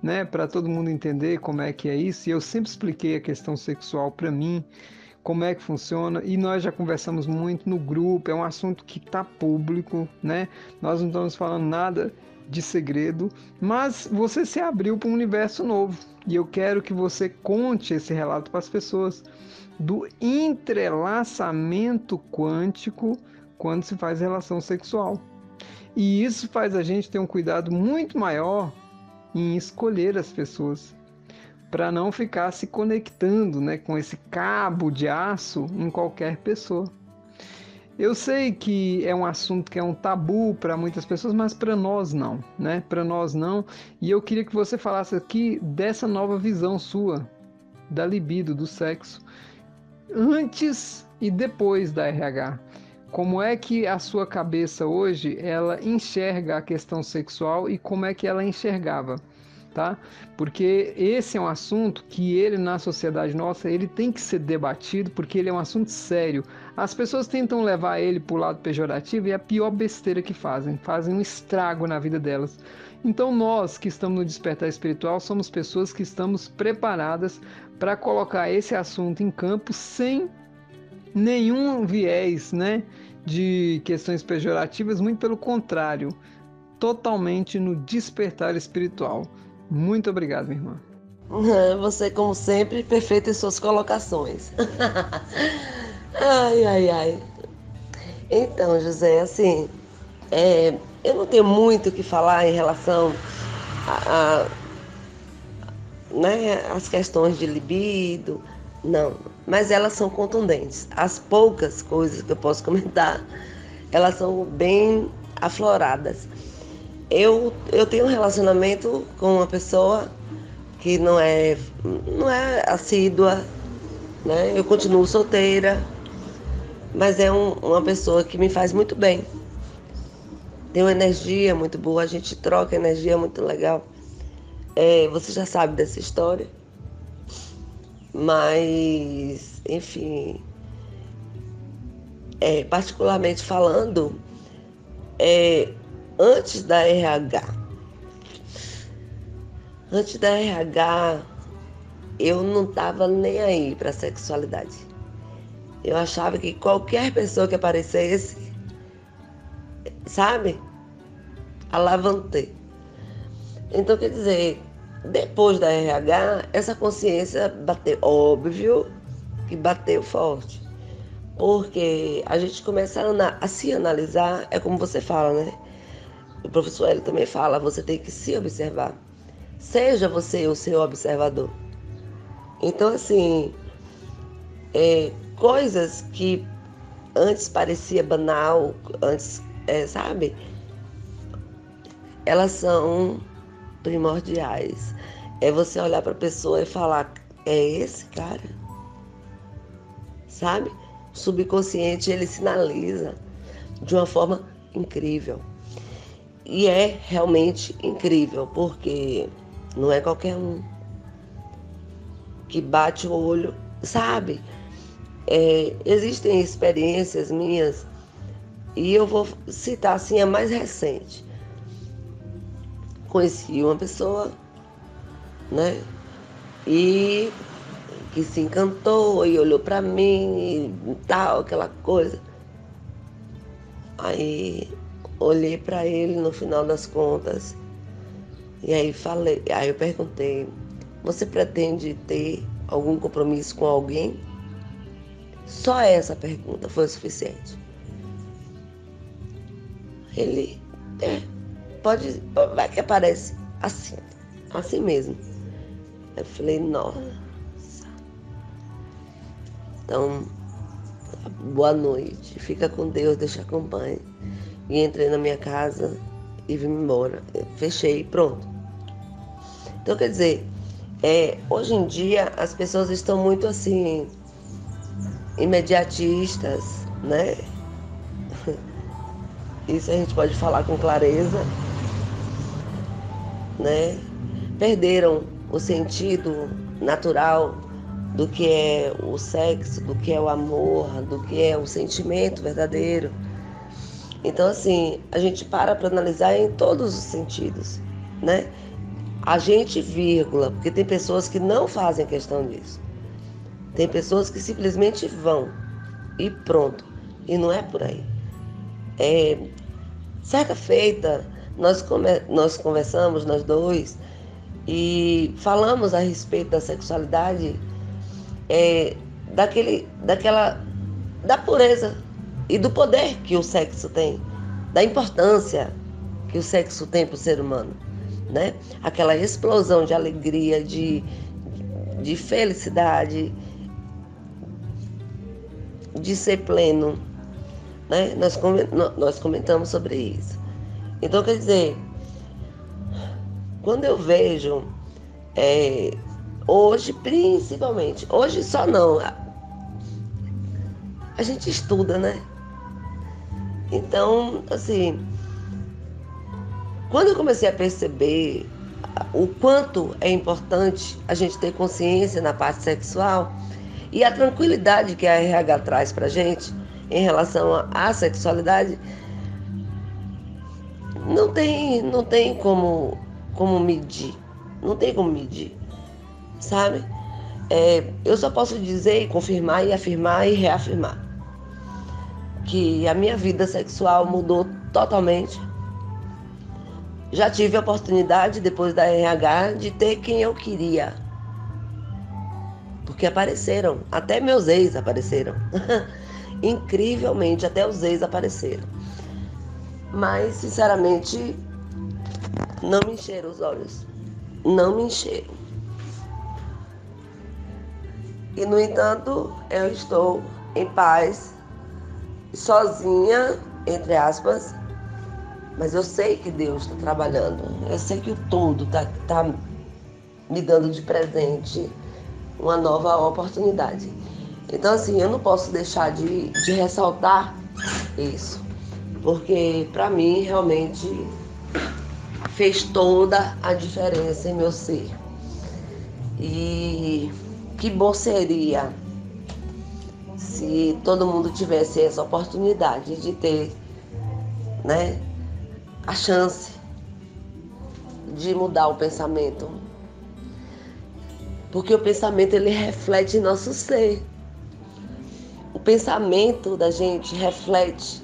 né, para todo mundo entender como é que é isso. E eu sempre expliquei a questão sexual para mim, como é que funciona, e nós já conversamos muito no grupo, é um assunto que está público, né? Nós não estamos falando nada de segredo, mas você se abriu para um universo novo, e eu quero que você conte esse relato para as pessoas do entrelaçamento quântico quando se faz relação sexual. E isso faz a gente ter um cuidado muito maior em escolher as pessoas, para não ficar se conectando, né, com esse cabo de aço em qualquer pessoa. Eu sei que é um assunto que é um tabu para muitas pessoas, mas para nós não, né? Para nós não. E eu queria que você falasse aqui dessa nova visão sua da libido, do sexo, antes e depois da RH. Como é que a sua cabeça hoje ela enxerga a questão sexual e como é que ela enxergava? Tá? Porque esse é um assunto que ele na sociedade nossa ele tem que ser debatido porque ele é um assunto sério. As pessoas tentam levar ele para o lado pejorativo e é a pior besteira que fazem um estrago na vida delas. Então nós que estamos no despertar espiritual somos pessoas que estamos preparadas para colocar esse assunto em campo sem nenhum viés, né, de questões pejorativas, muito pelo contrário, totalmente no despertar espiritual. Muito obrigado, minha irmã. Você, como sempre, perfeito em suas colocações. Ai, ai, ai. Então, José, assim, eu não tenho muito o que falar em relação a, né, as questões de libido, não. Mas elas são contundentes. As poucas coisas que eu posso comentar, elas são bem afloradas. Eu tenho um relacionamento com uma pessoa que não é assídua, né? Eu continuo solteira, mas é uma pessoa que me faz muito bem. Tem uma energia muito boa, a gente troca energia muito legal. Você já sabe dessa história, mas, enfim, particularmente falando, antes da RH, eu não estava nem aí para a sexualidade. Eu achava que qualquer pessoa que aparecesse, sabe, alavancei. Então, quer dizer, depois da RH, essa consciência bateu, óbvio que bateu forte. Porque a gente começa a se analisar, é como você fala, né? o professor Hélio também fala, você tem que se observar. Seja você o seu observador. Então, assim, coisas que antes parecia banal, antes, sabe? Elas são primordiais. É você olhar para a pessoa e falar, é esse cara? Sabe? O subconsciente, ele sinaliza de uma forma incrível. E é realmente incrível, porque não é qualquer um que bate o olho, sabe? Existem experiências minhas, e eu vou citar assim a mais recente. Conheci uma pessoa, né? E que se encantou e olhou para mim e tal, aquela coisa. Aí olhei para ele no final das contas e aí eu perguntei, você pretende ter algum compromisso com alguém? Só essa pergunta foi o suficiente. Ele, vai que aparece assim mesmo. Eu falei, nossa. Então, boa noite, fica com Deus, Deus te acompanhe. E entrei na minha casa e vim embora. Eu fechei, pronto. Então, quer dizer, hoje em dia as pessoas estão muito assim, imediatistas, né? Isso a gente pode falar com clareza, né? Perderam o sentido natural do que é o sexo, do que é o amor, do que é o sentimento verdadeiro. Então, assim, a gente para analisar em todos os sentidos, né? A gente, vírgula, porque tem pessoas que não fazem questão disso. Tem pessoas que simplesmente vão e pronto. E não é por aí. Certa feita, nós conversamos, nós dois, e falamos a respeito da sexualidade, da pureza e do poder que o sexo tem, da importância que o sexo tem para o ser humano, né? Aquela explosão de alegria, de felicidade, de ser pleno, né? Nós comentamos sobre isso. Então, quer dizer, quando eu vejo, hoje principalmente, hoje só não, a gente estuda, né? Então, assim, quando eu comecei a perceber o quanto é importante a gente ter consciência na parte sexual e a tranquilidade que a RH traz pra gente em relação à sexualidade, não tem como medir, não tem como medir, sabe? Eu só posso dizer, confirmar e afirmar e reafirmar que a minha vida sexual mudou totalmente. Já tive a oportunidade, depois da RH, de ter quem eu queria. Porque apareceram, até meus ex apareceram. Incrivelmente, até os ex apareceram. Mas, sinceramente, não me encheram os olhos. Não me encheram. E, no entanto, eu estou em paz, sozinha, entre aspas, mas eu sei que Deus está trabalhando. Eu sei que o todo está me dando de presente uma nova oportunidade. Então, assim, eu não posso deixar de ressaltar isso, porque para mim realmente fez toda a diferença em meu ser. E que bom seria se todo mundo tivesse essa oportunidade de ter, né, a chance de mudar o pensamento. Porque o pensamento, ele reflete nosso ser. O pensamento da gente reflete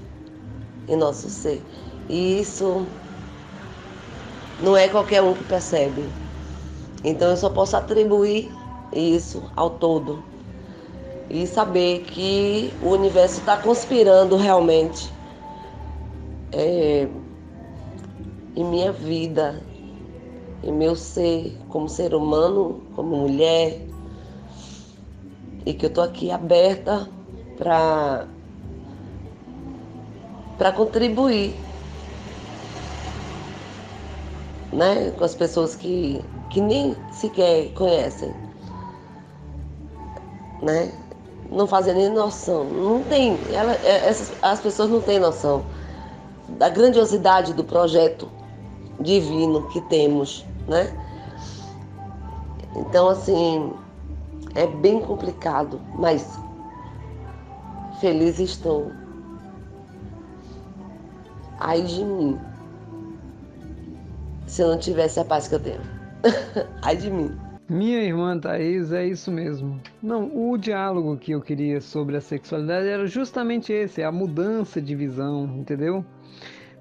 em nosso ser. E isso não é qualquer um que percebe. Então eu só posso atribuir isso ao todo. E saber que o universo está conspirando realmente em minha vida, em meu ser, como ser humano, como mulher, e que eu estou aqui aberta para contribuir, né, com as pessoas que nem sequer conhecem, né? Não fazem nem noção, não tem, as pessoas não têm noção da grandiosidade do projeto divino que temos, né? Então, assim, é bem complicado, mas feliz estou. Ai de mim, se eu não tivesse a paz que eu tenho. Ai de mim. Minha irmã Thaís, é isso mesmo. Não, o diálogo que eu queria sobre a sexualidade era justamente esse, a mudança de visão, entendeu?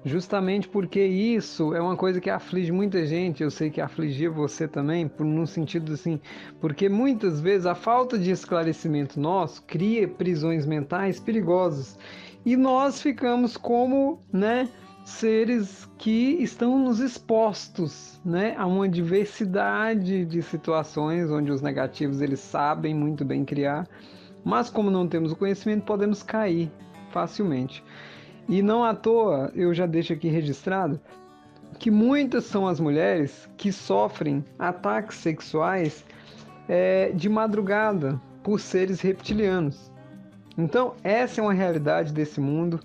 Justamente porque isso é uma coisa que aflige muita gente, eu sei que afligia você também, num sentido assim, porque muitas vezes a falta de esclarecimento nosso cria prisões mentais perigosas e nós ficamos como, né, seres que estão nos expostos, né, a uma diversidade de situações onde os negativos eles sabem muito bem criar, mas como não temos o conhecimento podemos cair facilmente. E não à toa, eu já deixo aqui registrado que muitas são as mulheres que sofrem ataques sexuais de madrugada por seres reptilianos. Então, essa é uma realidade desse mundo.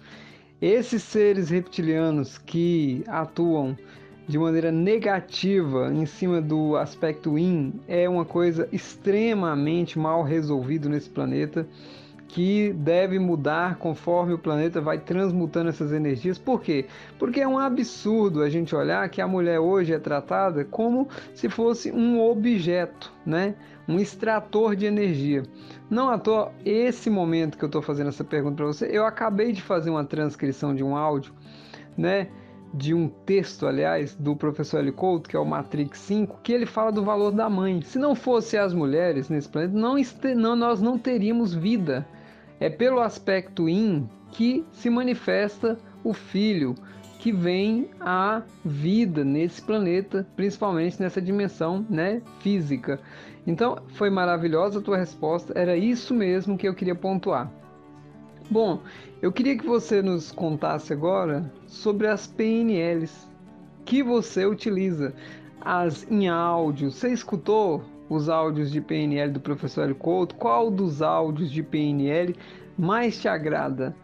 Esses seres reptilianos que atuam de maneira negativa em cima do aspecto yin é uma coisa extremamente mal resolvida nesse planeta, que deve mudar conforme o planeta vai transmutando essas energias. Por quê? Porque é um absurdo a gente olhar que a mulher hoje é tratada como se fosse um objeto, né? Um extrator de energia. Não à toa, esse momento que eu estou fazendo essa pergunta para você, eu acabei de fazer uma transcrição de um áudio, né? De um texto, aliás, do professor L. Couto, que é o Matrix 5, que ele fala do valor da mãe. Se não fosse as mulheres nesse planeta, nós não teríamos vida. É pelo aspecto yin que se manifesta o filho, que vem à vida nesse planeta, principalmente nessa dimensão, né, física. Então, foi maravilhosa a tua resposta, era isso mesmo que eu queria pontuar. Bom, eu queria que você nos contasse agora sobre as PNLs que você utiliza, as em áudio. Você escutou os áudios de PNL do professor Hélio Couto? Qual dos áudios de PNL mais te agrada?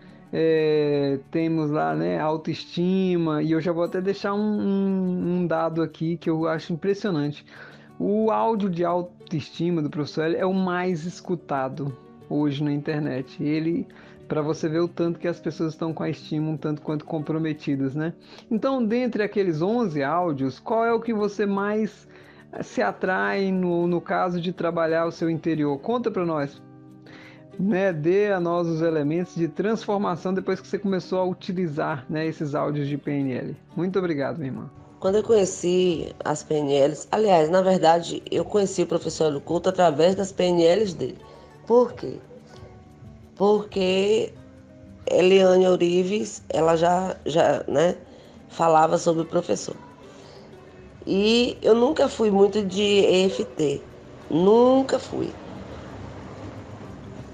Temos lá, né, autoestima, e eu já vou até deixar um dado aqui que eu acho impressionante. O áudio de autoestima do professor Hélio é o mais escutado hoje na internet. Ele, para você ver o tanto que as pessoas estão com a estima um tanto quanto comprometidas, né? Então, dentre aqueles 11 áudios, qual é o que você mais se atrai no caso de trabalhar o seu interior? Conta para nós, né? Dê a nós os elementos de transformação depois que você começou a utilizar, né, esses áudios de PNL. Muito obrigado, minha irmã. Quando eu conheci as PNLs, aliás, na verdade, eu conheci o professor Hélio Couto através das PNLs dele. Por quê? Porque Eliane Orives, ela já né, falava sobre o professor. E eu nunca fui muito de EFT, nunca fui,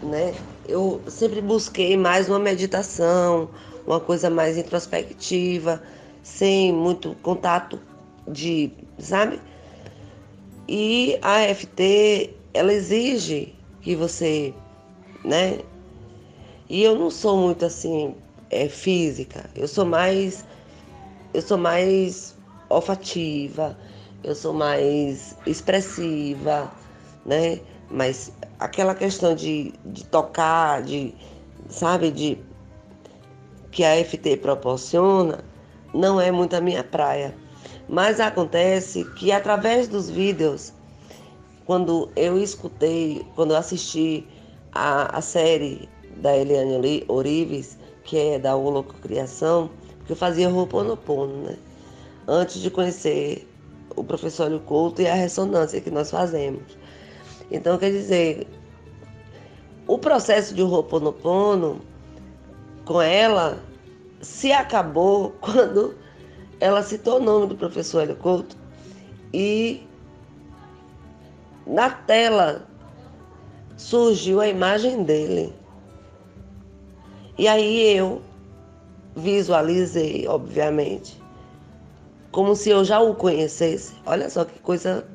né? Eu sempre busquei mais uma meditação, uma coisa mais introspectiva, sem muito contato sabe? E a EFT, ela exige que você, né? E eu não sou muito assim, física. Eu sou mais olfativa, eu sou mais expressiva, né? Mas aquela questão de tocar, sabe, que a EFT proporciona, não é muito a minha praia. Mas acontece que através dos vídeos, quando eu assisti a série da Eliane Orives, que é da Holocriação, porque eu fazia Ho'oponopono, né? Antes de conhecer o professor Hélio Couto e a ressonância que nós fazemos. Então, quer dizer, o processo de Ho'oponopono com ela se acabou quando ela citou o nome do professor Hélio Couto e na tela surgiu a imagem dele. E aí eu visualizei, obviamente, como se eu já o conhecesse. Olha só que coisa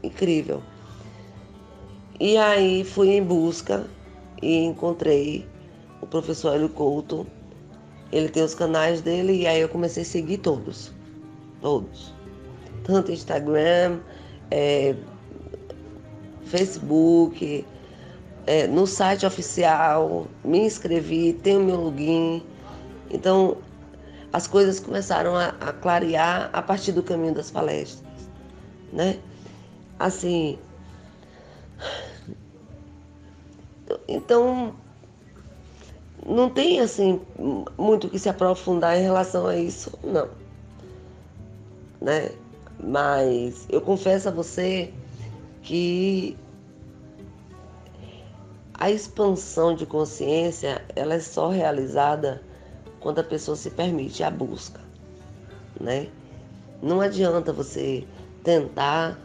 incrível. E aí fui em busca e encontrei o professor Hélio Couto. Ele tem os canais dele e aí eu comecei a seguir todos. Todos. Tanto Instagram, Facebook, no site oficial, me inscrevi, tenho meu login. Então, as coisas começaram a clarear a partir do caminho das palestras, né? Assim, então, não tem, assim, muito que se aprofundar em relação a isso, não, né? Mas eu confesso a você que a expansão de consciência, ela é só realizada quando a pessoa se permite a busca, né? Não adianta você tentar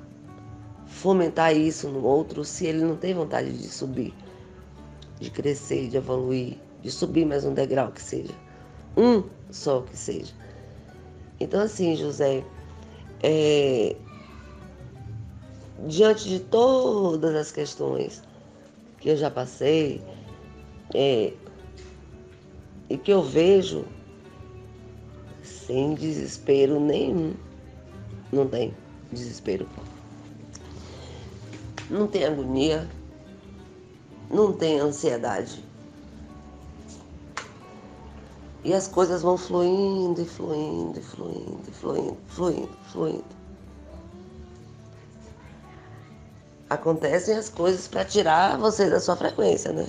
fomentar isso no outro se ele não tem vontade de subir, de crescer, de evoluir, de subir mais um degrau que seja. Um só que seja. Então, assim, José, diante de todas as questões que eu já passei, e que eu vejo sem desespero nenhum, não tem desespero, não tem agonia, não tem ansiedade. E as coisas vão fluindo e fluindo e fluindo e fluindo, fluindo, fluindo. Acontecem as coisas para tirar você da sua frequência, né?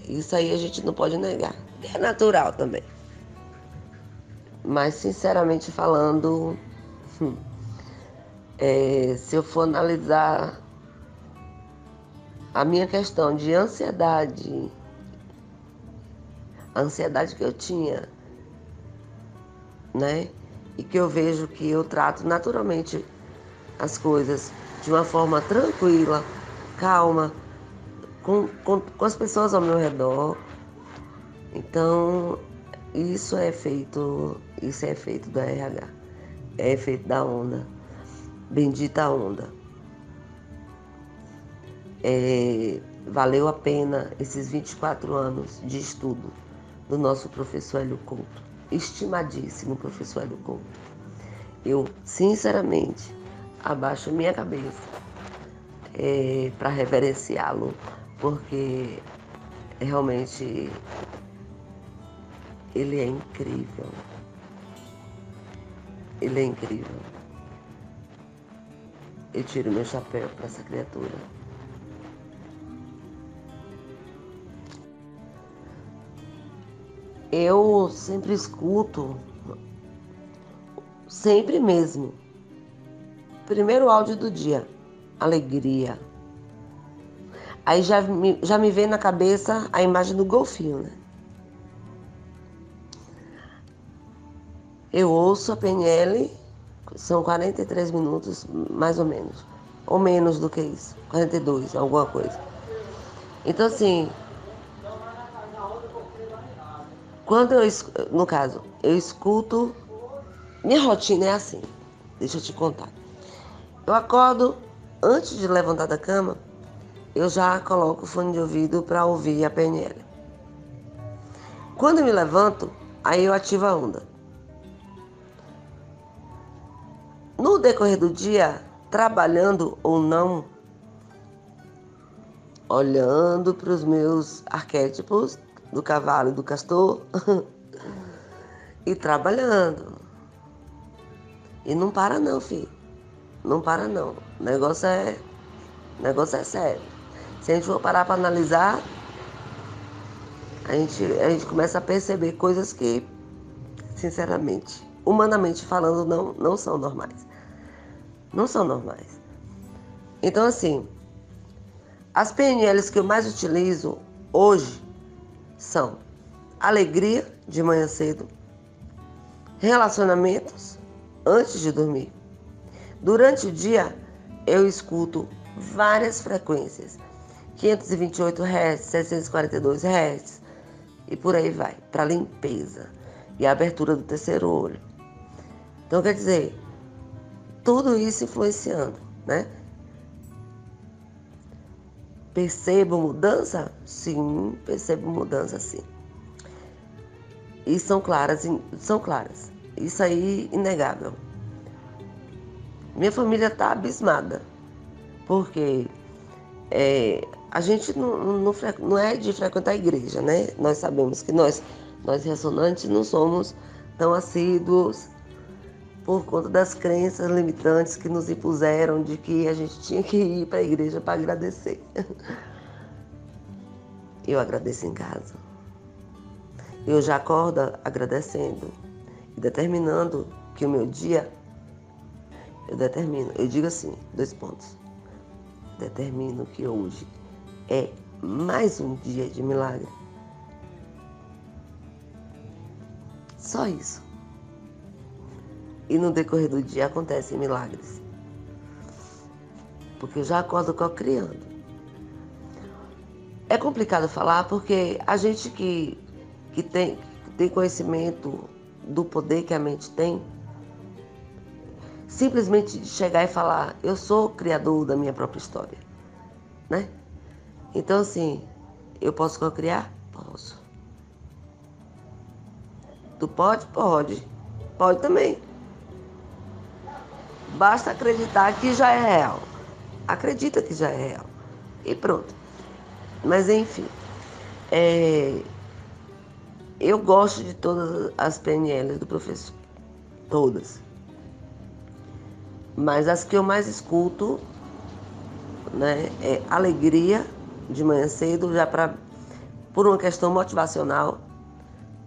Isso aí a gente não pode negar. É natural também. Mas, sinceramente falando, se eu for analisar a minha questão de ansiedade, a ansiedade que eu tinha, né? E que eu vejo que eu trato naturalmente as coisas de uma forma tranquila, calma, com as pessoas ao meu redor. Então, isso é efeito do RH, é efeito da onda, bendita onda. Valeu a pena esses 24 anos de estudo do nosso professor Hélio Couto, estimadíssimo professor Hélio Couto. Eu, sinceramente, abaixo minha cabeça para reverenciá-lo, porque realmente ele é incrível. Ele é incrível. Eu tiro meu chapéu para essa criatura. Eu sempre escuto, sempre mesmo. Primeiro áudio do dia, alegria. Aí já me vem na cabeça a imagem do golfinho, né? Eu ouço a PNL, são 43 minutos, mais ou menos. Ou menos do que isso, 42, alguma coisa. Então, assim, quando no caso, eu escuto, minha rotina é assim, deixa eu te contar. Eu acordo, antes de levantar da cama, eu já coloco o fone de ouvido para ouvir a PNL. Quando eu me levanto, aí eu ativo a onda. No decorrer do dia, trabalhando ou não, olhando para os meus arquétipos do cavalo e do castor e trabalhando. E não para não, filho. Não para não. O negócio é sério. Se a gente for parar para analisar, a gente começa a perceber coisas que, sinceramente, humanamente falando, não são normais. Não são normais. Então, assim, as PNLs que eu mais utilizo hoje são alegria de manhã cedo, relacionamentos antes de dormir. Durante o dia, eu escuto várias frequências, 528 Hz, 642 Hz e por aí vai, para limpeza e a abertura do terceiro olho. Então, quer dizer, tudo isso influenciando, né? Percebo mudança? Sim, percebo mudança, sim. E são claras. Isso aí, inegável. Minha família está abismada, porque a gente não é de frequentar a igreja, né? Nós sabemos que nós ressonantes não somos tão assíduos por conta das crenças limitantes que nos impuseram de que a gente tinha que ir para a igreja para agradecer. Eu agradeço em casa. Eu já acordo agradecendo e determinando que o meu dia, eu digo assim, 2 pontos. Determino que hoje é mais um dia de milagre. Só isso. E no decorrer do dia acontecem milagres. Porque eu já acordo co-criando. É complicado falar porque a gente que tem conhecimento do poder que a mente tem, simplesmente de chegar e falar, eu sou o criador da minha própria história, né? Então, assim, eu posso co-criar? Posso. Tu pode? Pode. Pode também. Basta acreditar que já é real. Acredita que já é real. E pronto. Mas, enfim, eu gosto de todas as PNLs do professor. Todas. Mas as que eu mais escuto, né, é alegria de manhã cedo, já por uma questão motivacional,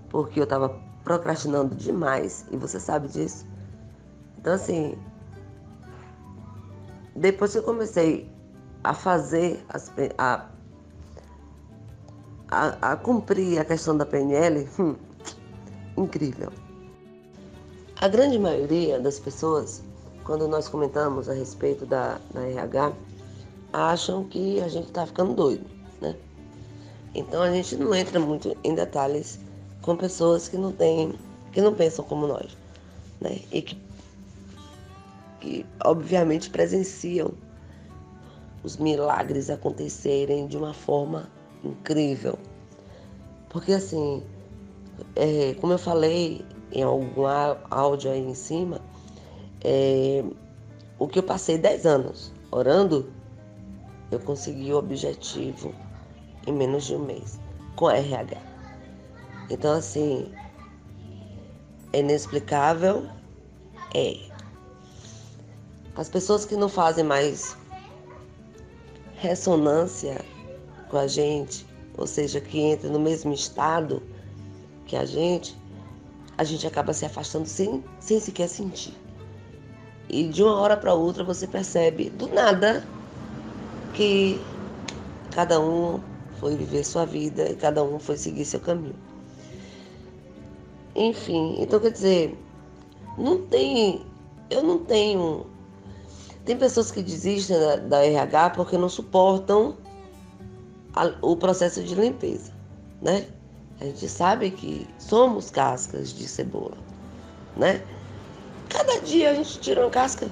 porque eu estava procrastinando demais, e você sabe disso. Então, assim, depois que eu comecei a fazer, a cumprir a questão da PNL, incrível. A grande maioria das pessoas, quando nós comentamos a respeito da RH, acham que a gente está ficando doido, né? Então a gente não entra muito em detalhes com pessoas que não pensam como nós, né? E que obviamente presenciam os milagres acontecerem de uma forma incrível. Porque assim, como eu falei em algum áudio aí em cima, o que eu passei 10 anos orando, eu consegui o objetivo em menos de um mês, com a RH. Então, assim, é inexplicável. As pessoas que não fazem mais ressonância com a gente, ou seja, que entram no mesmo estado que a gente acaba se afastando sem sequer sentir. E de uma hora para outra você percebe, do nada, que cada um foi viver sua vida e cada um foi seguir seu caminho. Enfim, então quer dizer, eu não tenho... Tem pessoas que desistem da RH porque não suportam o processo de limpeza, né? A gente sabe que somos cascas de cebola, né? Cada dia a gente tira uma casca.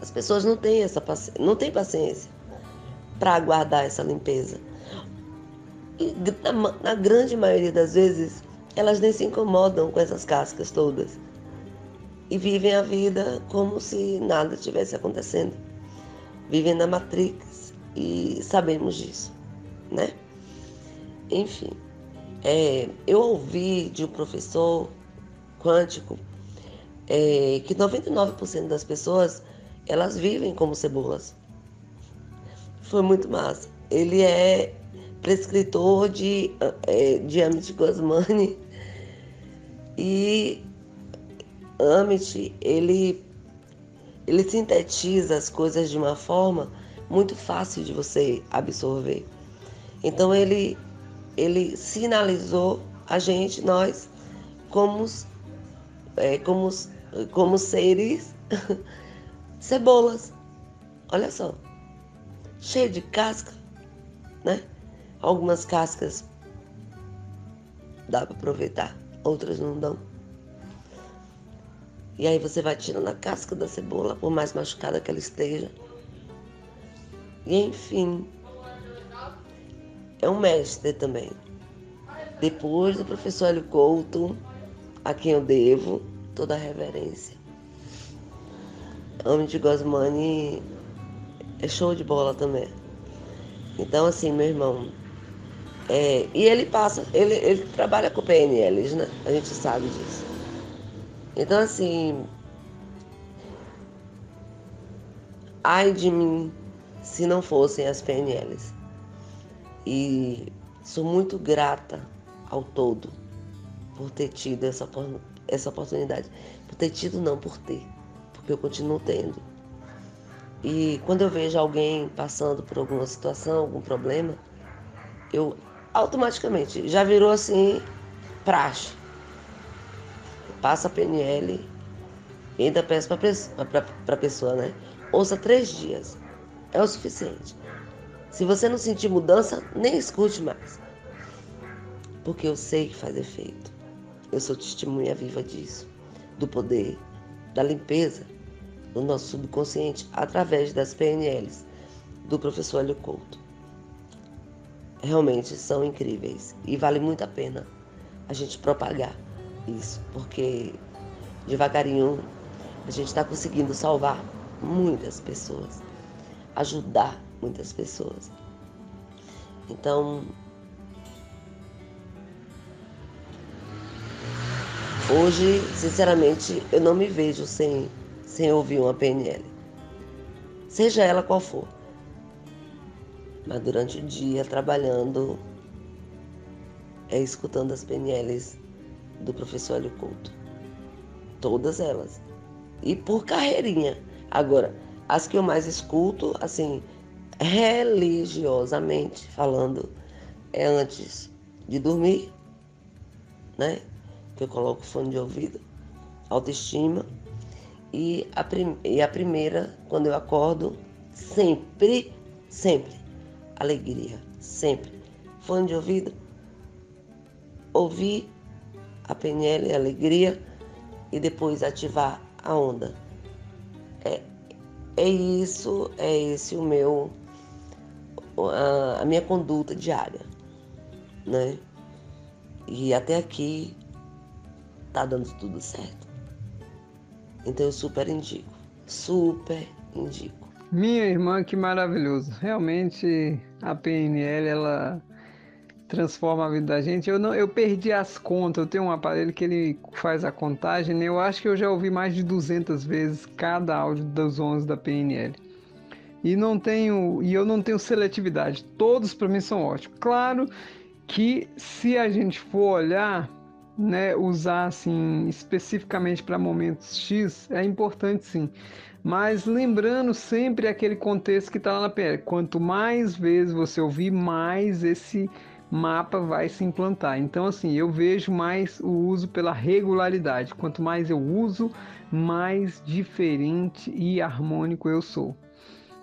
As pessoas não têm não têm paciência para aguardar essa limpeza. E na grande maioria das vezes, elas nem se incomodam com essas cascas todas. E vivem a vida como se nada tivesse acontecendo. Vivem na Matrix e sabemos disso, né? Enfim, eu ouvi de um professor quântico que 99% das pessoas, elas vivem como cebolas. Foi muito massa. Ele é prescritor de Amit Goswami e Amit, ele sintetiza as coisas de uma forma muito fácil de você absorver. Então ele ele sinalizou a gente, nós, como, como, como seres cebolas. Olha só, cheio de casca, né? Algumas cascas dá para aproveitar, outras não dão. E aí você vai tirando a casca da cebola, por mais machucada que ela esteja. E enfim, é um mestre também. Depois do professor Hélio Couto, a quem eu devo toda a reverência. Homem de Gosmani é show de bola também. Então assim, meu irmão, e ele trabalha com PNLs, né? A gente sabe disso. Então assim, ai de mim se não fossem as PNLs. E sou muito grata ao todo por ter tido essa oportunidade. Por ter tido não, por ter. Porque eu continuo tendo. E quando eu vejo alguém passando por alguma situação, algum problema, eu automaticamente já virou assim, praxe. Passa a PNL e ainda peço para a pessoa, né? Ouça 3 dias. É o suficiente. Se você não sentir mudança, nem escute mais. Porque eu sei que faz efeito. Eu sou testemunha viva disso. Do poder, da limpeza do nosso subconsciente através das PNLs do professor Hélio Couto. Realmente são incríveis e vale muito a pena a gente propagar isso, porque devagarinho a gente está conseguindo salvar muitas pessoas, ajudar muitas pessoas. Então, hoje, sinceramente, eu não me vejo sem ouvir uma PNL, seja ela qual for. Mas durante o dia, trabalhando, escutando as PNLs do professor Hélio Couto. Todas elas. E por carreirinha. Agora, as que eu mais escuto, assim, religiosamente falando, é antes de dormir, né? Que eu coloco fone de ouvido, autoestima. E a primeira, quando eu acordo, sempre, alegria, sempre. Fone de ouvido, ouvir a PNL, alegria, e depois ativar a onda. É esse a minha conduta diária, né? E até aqui tá dando tudo certo. Então eu super indico. Minha irmã, que maravilhoso. Realmente a PNL, ela transforma a vida da gente. Eu perdi as contas. Eu tenho um aparelho que ele faz a contagem, né? Eu acho que eu já ouvi mais de 200 vezes cada áudio dos 11 da PNL. E eu não tenho seletividade. Todos para mim são ótimos. Claro que se a gente for olhar, né, usar assim especificamente para momentos X, é importante sim. Mas lembrando sempre aquele contexto que está lá na PNL. Quanto mais vezes você ouvir, mais esse mapa vai se implantar. Então, assim, eu vejo mais o uso pela regularidade. Quanto mais eu uso, mais diferente e harmônico eu sou.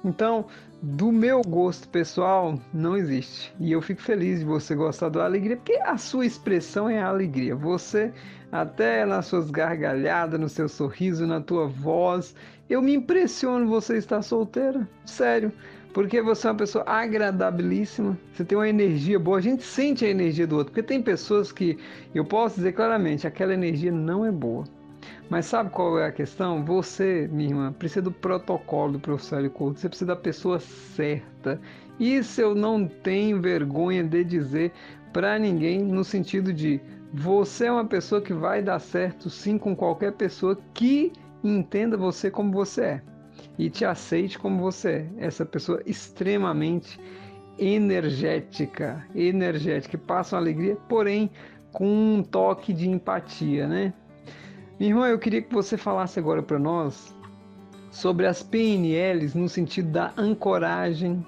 Então, do meu gosto pessoal, não existe. E eu fico feliz de você gostar da alegria, porque a sua expressão é a alegria. Você, até nas suas gargalhadas, no seu sorriso, na tua voz, eu me impressiono você estar solteira. Sério. Porque você é uma pessoa agradabilíssima, você tem uma energia boa, a gente sente a energia do outro. Porque tem pessoas que, eu posso dizer claramente, aquela energia não é boa. Mas sabe qual é a questão? Você, minha irmã, precisa do protocolo do professor Hélio Couto. Você precisa da pessoa certa. Isso eu não tenho vergonha de dizer para ninguém, no sentido de você é uma pessoa que vai dar certo sim com qualquer pessoa que entenda você como você é e te aceite como você é. Essa pessoa extremamente energética, que passa uma alegria, porém com um toque de empatia, né? Minha irmã, eu queria que você falasse agora para nós sobre as PNLs no sentido da ancoragem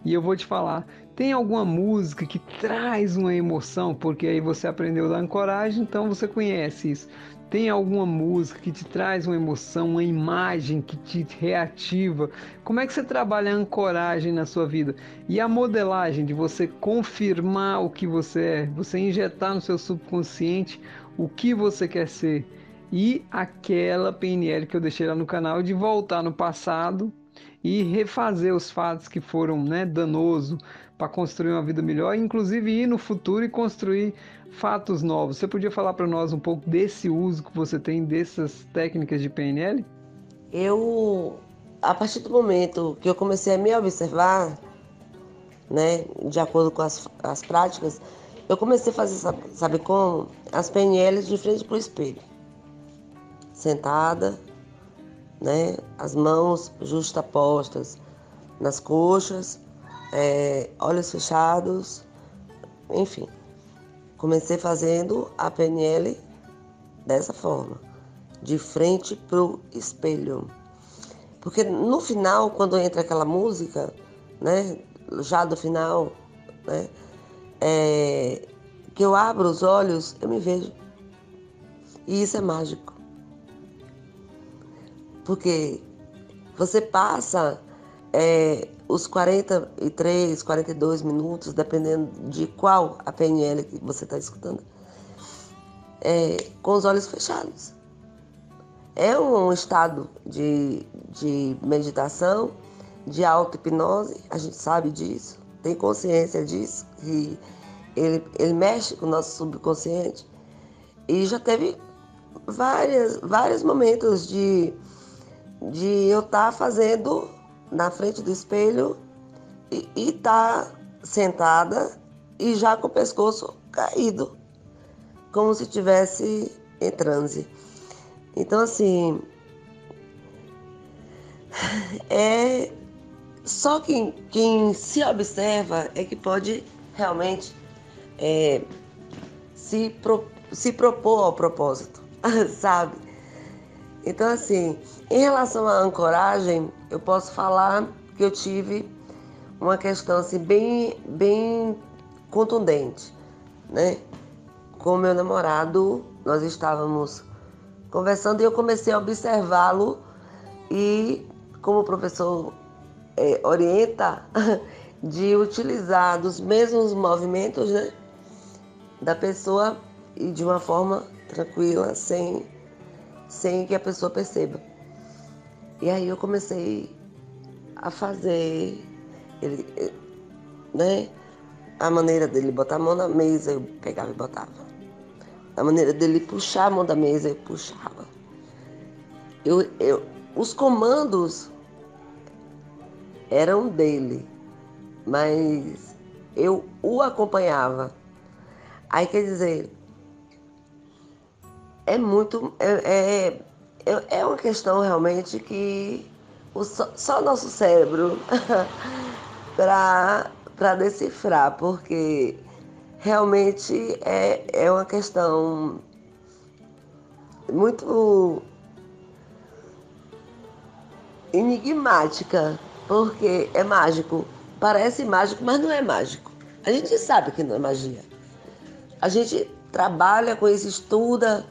E eu vou te falar, tem alguma música que traz uma emoção? Porque aí você aprendeu da ancoragem, então você conhece isso. Tem alguma música que te traz uma emoção, uma imagem que te reativa? Como é que você trabalha a ancoragem na sua vida? E a modelagem de você confirmar o que você é, você injetar no seu subconsciente o que você quer ser. E aquela PNL que eu deixei lá no canal de voltar no passado e refazer os fatos que foram, né, danosos para construir uma vida melhor, inclusive ir no futuro e construir fatos novos. Você podia falar para nós um pouco desse uso que você tem dessas técnicas de PNL? Eu, a partir do momento que eu comecei a me observar, né, de acordo com as práticas, eu comecei a fazer, sabe como? As PNLs de frente para o espelho. Sentada, né, as mãos justapostas nas coxas, olhos fechados, enfim. Comecei fazendo a PNL dessa forma, de frente pro espelho. Porque no final, quando entra aquela música, né, já do final, né, que eu abro os olhos, eu me vejo. E isso é mágico. Porque você passa os 43, 42 minutos, dependendo de qual a PNL que você está escutando, com os olhos fechados. É um estado de meditação, de auto-hipnose, a gente sabe disso, tem consciência disso, que ele mexe com o nosso subconsciente. E já teve vários momentos de eu estar fazendo na frente do espelho e estar sentada e já com o pescoço caído, como se estivesse em transe. Então, assim, só quem se observa é que pode realmente se propor ao propósito, sabe? Então, assim, em relação à ancoragem, eu posso falar que eu tive uma questão assim, bem contundente, né? Com o meu namorado, nós estávamos conversando e eu comecei a observá-lo e, como o professor orienta, de utilizar dos mesmos movimentos, né, da pessoa e de uma forma tranquila, sem que a pessoa perceba. E aí eu comecei a fazer, né, a maneira dele botar a mão na mesa, eu pegava e botava. A maneira dele puxar a mão da mesa, eu puxava. Os comandos eram dele, mas eu o acompanhava. Aí, quer dizer, é uma questão realmente que só o nosso cérebro para decifrar, porque realmente é uma questão muito enigmática, porque é mágico. Parece mágico, mas não é mágico. A gente sabe que não é magia. A gente trabalha com isso, estuda,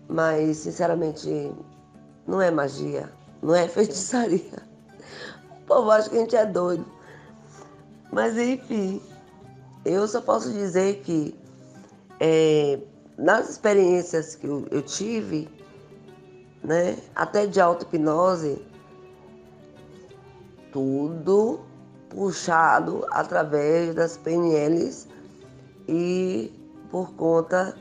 mas, sinceramente, não é magia, não é feitiçaria. O povo acha que a gente é doido. Mas, enfim, eu só posso dizer que nas experiências que eu tive, né, até de auto-hipnose, tudo puxado através das PNLs e por conta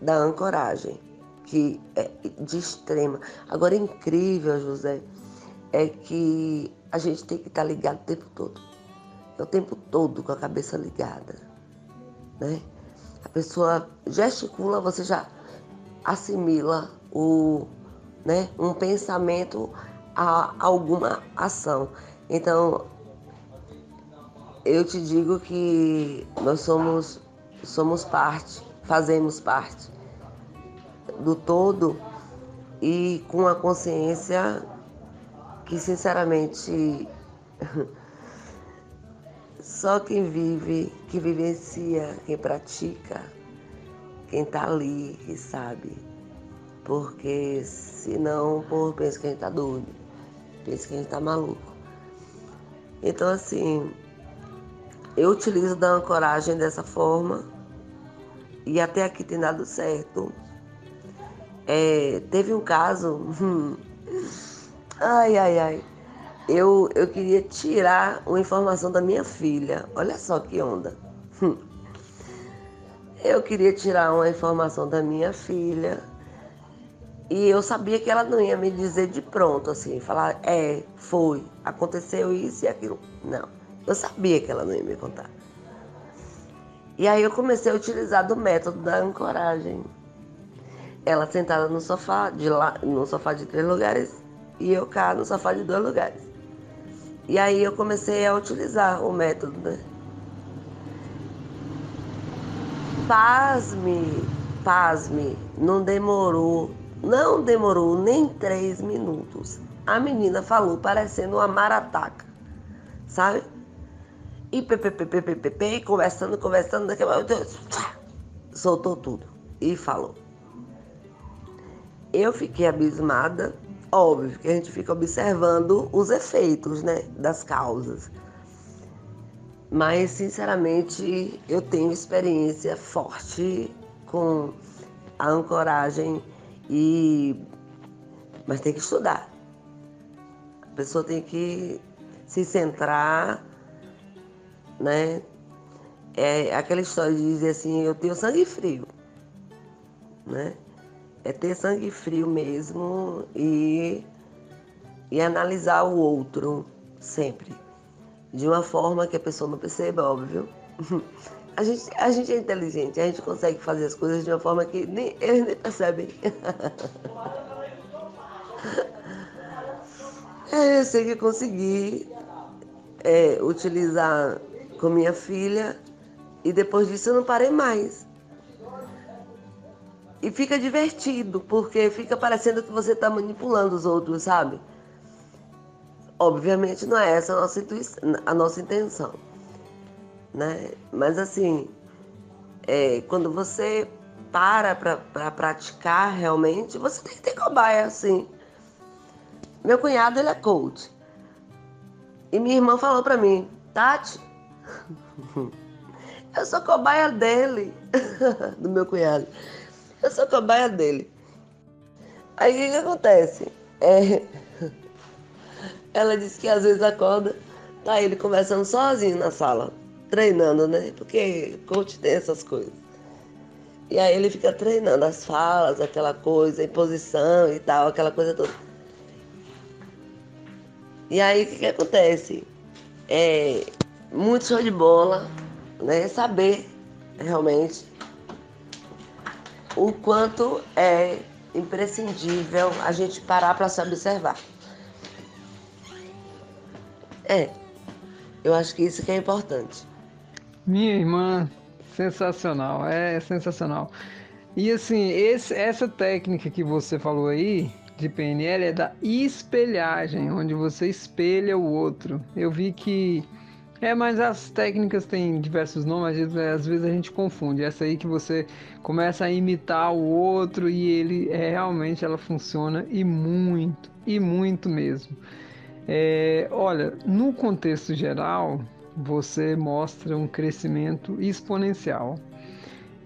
da ancoragem, que é de extrema. Agora, incrível, José, é que a gente tem que estar ligado o tempo todo. É o tempo todo com a cabeça ligada, né? A pessoa gesticula, você já assimila um pensamento a alguma ação. Então, eu te digo que nós somos parte, fazemos parte do todo e com a consciência que, sinceramente, Só quem vive, que vivencia, quem pratica, quem tá ali, que sabe. Porque senão o povo pensa que a gente tá doido, pensa que a gente tá maluco. Então assim, eu utilizo da ancoragem dessa forma e até aqui tem dado certo. Teve um caso, ai, eu queria tirar uma informação da minha filha, olha só que onda. Eu queria tirar uma informação da minha filha e eu sabia que ela não ia me dizer de pronto, assim, falar, foi, aconteceu isso e aquilo. Não, eu sabia que ela não ia me contar. E aí eu comecei a utilizar do método da ancoragem. Ela sentada no sofá, no sofá de 3 lugares e eu cá no sofá de 2 lugares. E aí eu comecei a utilizar o método, né? Pasme, não demorou nem 3 minutos. A menina falou parecendo uma marataca, sabe? E conversando, daqui a pouco soltou tudo e falou. Eu fiquei abismada, óbvio que a gente fica observando os efeitos, né, das causas. Mas, sinceramente, eu tenho experiência forte com a ancoragem, mas tem que estudar. A pessoa tem que se centrar, né? É aquela história de dizer assim, eu tenho sangue frio, né? É ter sangue frio mesmo e analisar o outro sempre. De uma forma que a pessoa não perceba, óbvio. A gente é inteligente, a gente consegue fazer as coisas de uma forma que eles nem percebem. Eu sei que consegui utilizar com minha filha e depois disso eu não parei mais. E fica divertido, porque fica parecendo que você está manipulando os outros, sabe? Obviamente não é essa a nossa intenção, né? Mas assim, quando você para praticar realmente, você tem que ter cobaia, assim. Meu cunhado, ele é coach. E minha irmã falou pra mim, Tati, eu sou cobaia dele, do meu cunhado. Eu sou cobaia dele. Aí o que acontece? Ela disse que às vezes acorda, tá ele conversando sozinho na sala, treinando, né? Porque coach tem essas coisas. E aí ele fica treinando as falas, aquela coisa, a imposição e tal, aquela coisa toda. E aí o que acontece? Muito show de bola, né? Saber realmente o quanto é imprescindível a gente parar para se observar. Eu acho que isso que é importante. Minha irmã, sensacional, é sensacional. E assim, essa técnica que você falou aí, de PNL, é da espelhagem, onde você espelha o outro. Eu vi que. Mas as técnicas têm diversos nomes, às vezes a gente confunde. Essa aí que você começa a imitar o outro e ele realmente ela funciona e muito mesmo. Olha, no contexto geral, você mostra um crescimento exponencial.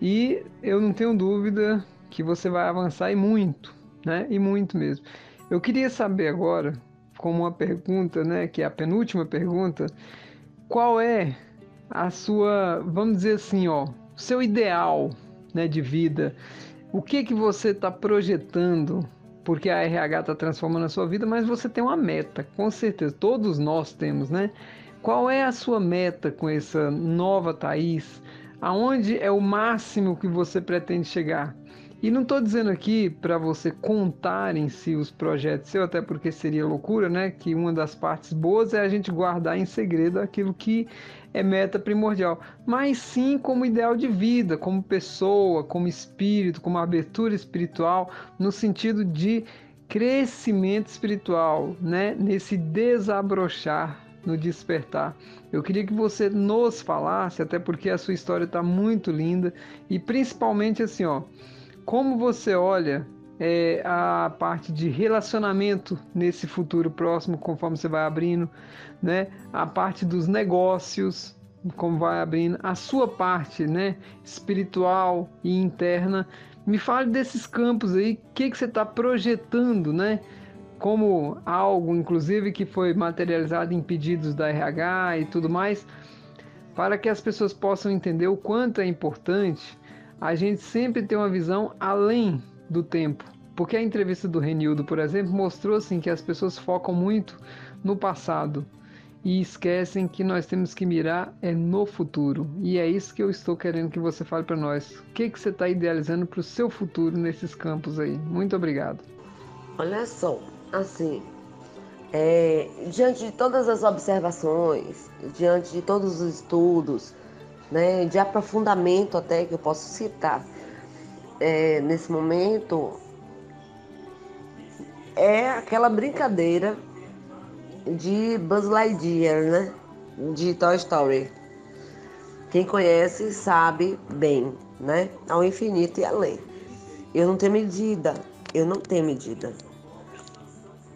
E eu não tenho dúvida que você vai avançar e muito, né? E muito mesmo. Eu queria saber agora, como uma pergunta, né, que é a penúltima pergunta, qual é a sua, vamos dizer assim, ó, seu ideal, né, de vida? O que que você está projetando? Porque a RH está transformando a sua vida, mas você tem uma meta, com certeza. Todos nós temos, né? Qual é a sua meta com essa nova Thaís? Aonde é o máximo que você pretende chegar? E não estou dizendo aqui para você contar em si os projetos seus, até porque seria loucura, né? Que uma das partes boas é a gente guardar em segredo aquilo que é meta primordial, mas sim como ideal de vida, como pessoa, como espírito, como abertura espiritual, no sentido de crescimento espiritual, né? Nesse desabrochar no despertar. Eu queria que você nos falasse, até porque a sua história está muito linda, e principalmente assim, ó, como você olha a parte de relacionamento nesse futuro próximo, conforme você vai abrindo, né? A parte dos negócios, como vai abrindo, a sua parte, né? Espiritual e interna. Me fale desses campos aí, o que você está projetando, né? Como algo, inclusive, que foi materializado em pedidos da RH e tudo mais, para que as pessoas possam entender o quanto é importante a gente sempre ter uma visão além do tempo. Porque a entrevista do Renildo, por exemplo, mostrou assim, que as pessoas focam muito no passado e esquecem que nós temos que mirar no futuro. E é isso que eu estou querendo que você fale para nós. O que você está idealizando para o seu futuro nesses campos aí? Muito obrigado. Olha só, assim, diante de todas as observações, diante de todos os estudos, né, de aprofundamento até que eu posso citar, nesse momento, é aquela brincadeira de Buzz Lightyear, né, de Toy Story. Quem conhece sabe bem, né, ao infinito e além. Eu não tenho medida, eu não tenho medida.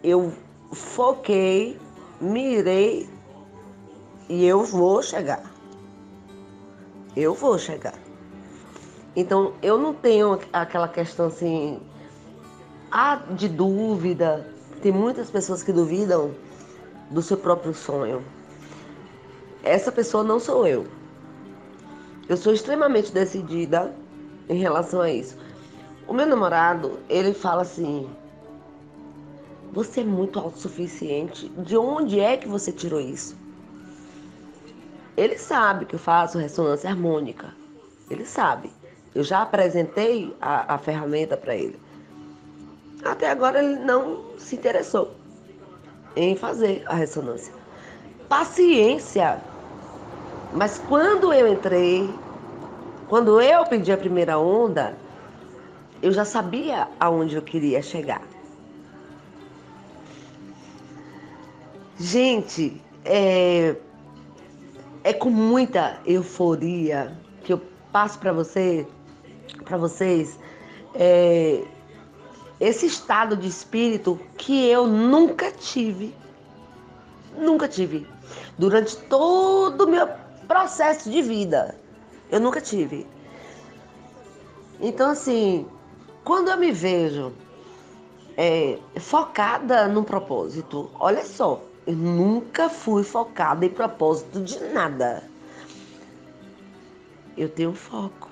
Eu foquei, mirei e eu vou chegar. Eu vou chegar. Então, eu não tenho aquela questão assim, de dúvida. Tem muitas pessoas que duvidam do seu próprio sonho. Essa pessoa não sou eu. Eu sou extremamente decidida em relação a isso. O meu namorado, ele fala assim: você é muito autossuficiente. De onde é que você tirou isso? Ele sabe que eu faço ressonância harmônica. Ele sabe. Eu já apresentei a ferramenta para ele. Até agora ele não se interessou em fazer a ressonância. Paciência. Mas quando eu entrei, quando eu pedi a primeira onda, eu já sabia aonde eu queria chegar. Gente, é com muita euforia que eu passo para vocês, esse estado de espírito que eu nunca tive. Nunca tive. Durante todo o meu processo de vida, eu nunca tive. Então, assim, quando eu me vejo focada num propósito, olha só, eu nunca fui focada em propósito de nada. Eu tenho foco.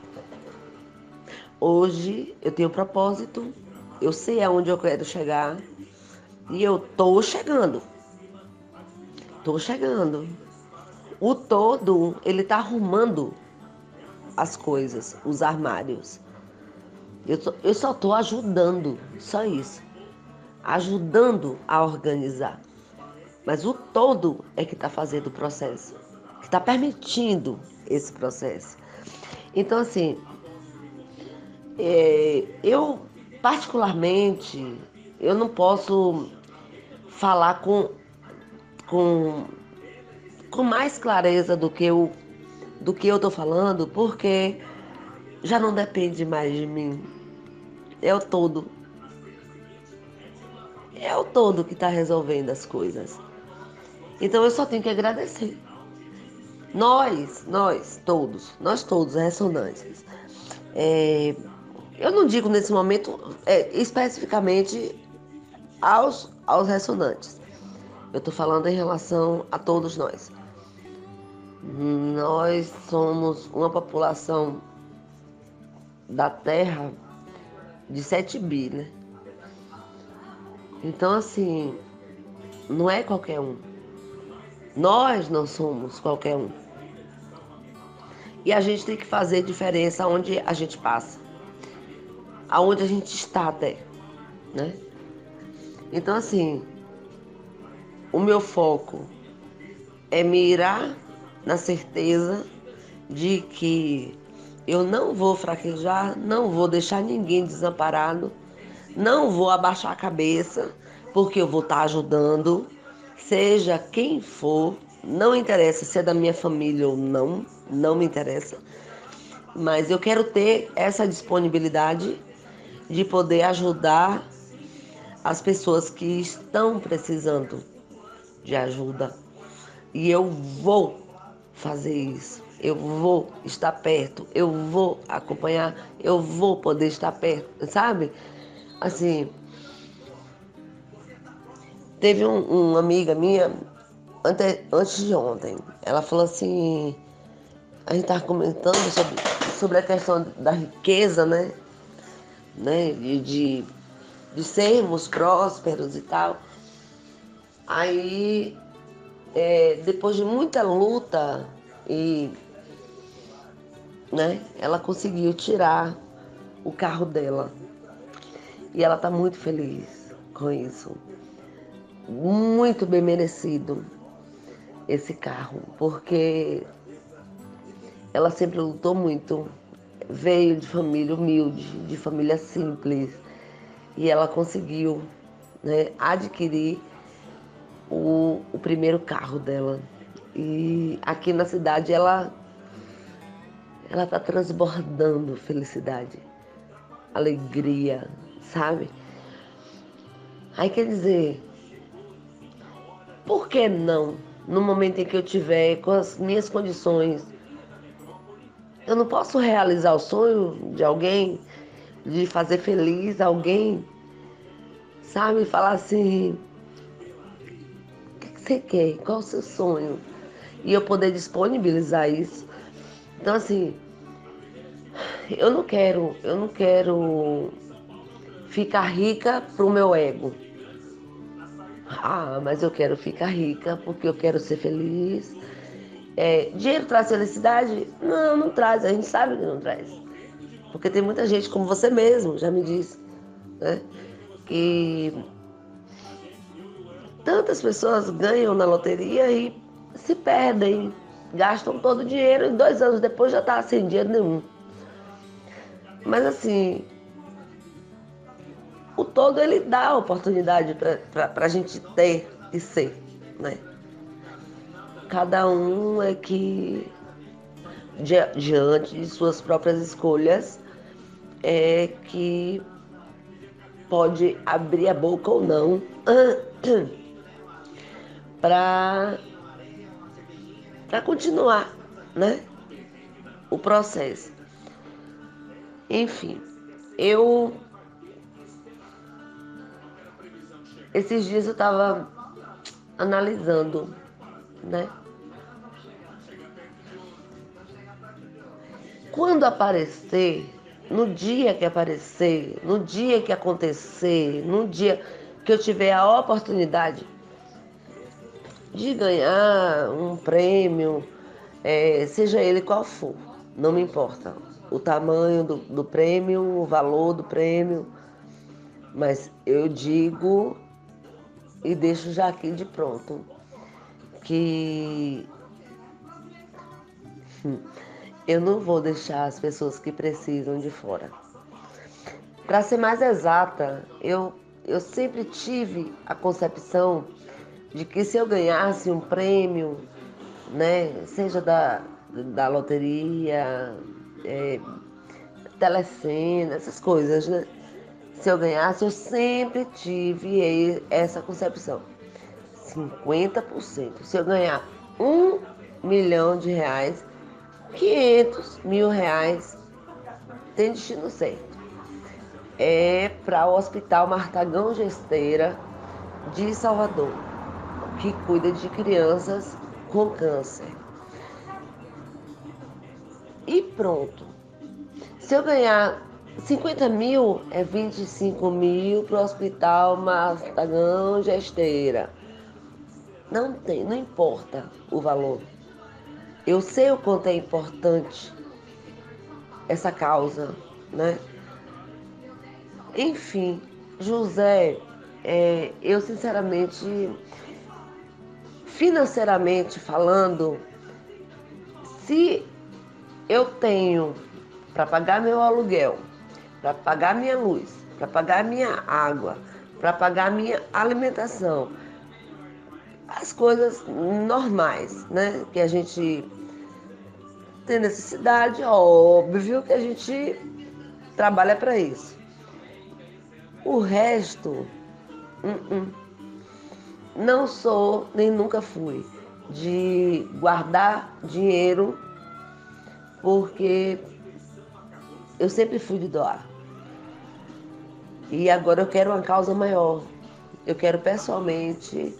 Hoje eu tenho propósito, eu sei aonde eu quero chegar e eu tô chegando. Tô chegando. O todo, ele tá arrumando as coisas, os armários. Eu só tô ajudando, só isso. Ajudando a organizar. Mas o todo é que tá fazendo o processo, que tá permitindo esse processo. Então, assim, eu particularmente, eu não posso falar com mais clareza do que eu tô falando, porque já não depende mais de mim. É o todo. É o todo que está resolvendo as coisas. Então eu só tenho que agradecer. Nós todos, ressonantes. Eu não digo nesse momento especificamente aos ressonantes. Eu estou falando em relação a todos nós. Nós somos uma população da Terra de 7 bi, né? Então, assim, não é qualquer um. Nós não somos qualquer um. E a gente tem que fazer diferença onde a gente passa. Aonde a gente está até, né? Então, assim, o meu foco é mirar na certeza de que eu não vou fraquejar, não vou deixar ninguém desamparado, não vou abaixar a cabeça, porque eu vou estar ajudando, seja quem for, não interessa se é da minha família ou não, não me interessa, mas eu quero ter essa disponibilidade de poder ajudar as pessoas que estão precisando de ajuda. E eu vou fazer isso. Eu vou estar perto, eu vou acompanhar, eu vou poder estar perto, sabe? Assim, teve uma amiga minha, antes de ontem, ela falou assim, a gente estava comentando sobre a questão da riqueza, né? De sermos prósperos e tal. Aí, depois de muita luta, ela conseguiu tirar o carro dela. E ela está muito feliz com isso. Muito bem merecido esse carro, porque ela sempre lutou muito. Veio de família humilde, de família simples. E ela conseguiu, adquirir o primeiro carro dela. E aqui na cidade ela está transbordando felicidade, alegria, sabe? Aí quer dizer, por que não, no momento em que eu tiver com as minhas condições, eu não posso realizar o sonho de alguém, de fazer feliz alguém, sabe? Falar assim, o que você quer? Qual é o seu sonho? E eu poder disponibilizar isso. Então assim, eu não quero ficar rica pro meu ego. Ah, mas eu quero ficar rica porque eu quero ser feliz. Dinheiro traz felicidade? Não, não traz. A gente sabe que não traz. Porque tem muita gente, como você mesmo já me disse, né? Que tantas pessoas ganham na loteria e se perdem, gastam todo o dinheiro e 2 anos depois já está sem dinheiro nenhum. Mas assim, o todo ele dá a oportunidade para a gente ter e ser, né? Cada um é que, diante de suas próprias escolhas, é que pode abrir a boca ou não para continuar, né? O processo. Enfim, esses dias eu estava analisando, né? Quando aparecer, no dia que aparecer, no dia que acontecer, no dia que eu tiver a oportunidade de ganhar um prêmio, seja ele qual for, não me importa o tamanho do prêmio, o valor do prêmio, mas eu digo e deixo já aqui de pronto que eu não vou deixar as pessoas que precisam de fora. Para ser mais exata, eu sempre tive a concepção de que se eu ganhasse um prêmio, né, seja da loteria, telecena, essas coisas, né? Se eu ganhasse, eu sempre tive essa concepção. 50%. Se eu ganhar R$ 1 milhão, 500 mil tem destino certo. É para o Hospital Martagão Gesteira de Salvador, que cuida de crianças com câncer. E pronto. Se eu ganhar 50 mil, é 25 mil para o Hospital Martagão Gesteira. Não importa o valor. Eu sei o quanto é importante essa causa, né? Enfim, José, eu sinceramente, financeiramente falando, se eu tenho para pagar meu aluguel, para pagar minha luz, para pagar minha água, para pagar minha alimentação, as coisas normais, né? Que a gente tem necessidade, óbvio que a gente trabalha para isso. O resto, uh-uh. Não sou, nem nunca fui, de guardar dinheiro, porque eu sempre fui de doar. E agora eu quero uma causa maior. Eu quero pessoalmente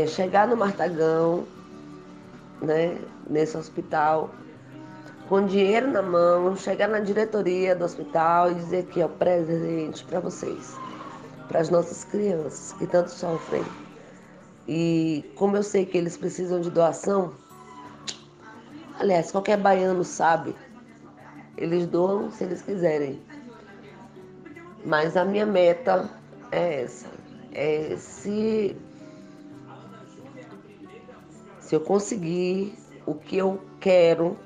chegar no Martagão, né, nesse hospital, com dinheiro na mão, chegar na diretoria do hospital e dizer que é o presente para vocês, para as nossas crianças que tanto sofrem. E como eu sei que eles precisam de doação, aliás, qualquer baiano sabe, eles doam se eles quiserem. Mas a minha meta é essa. Se eu conseguir o que eu quero,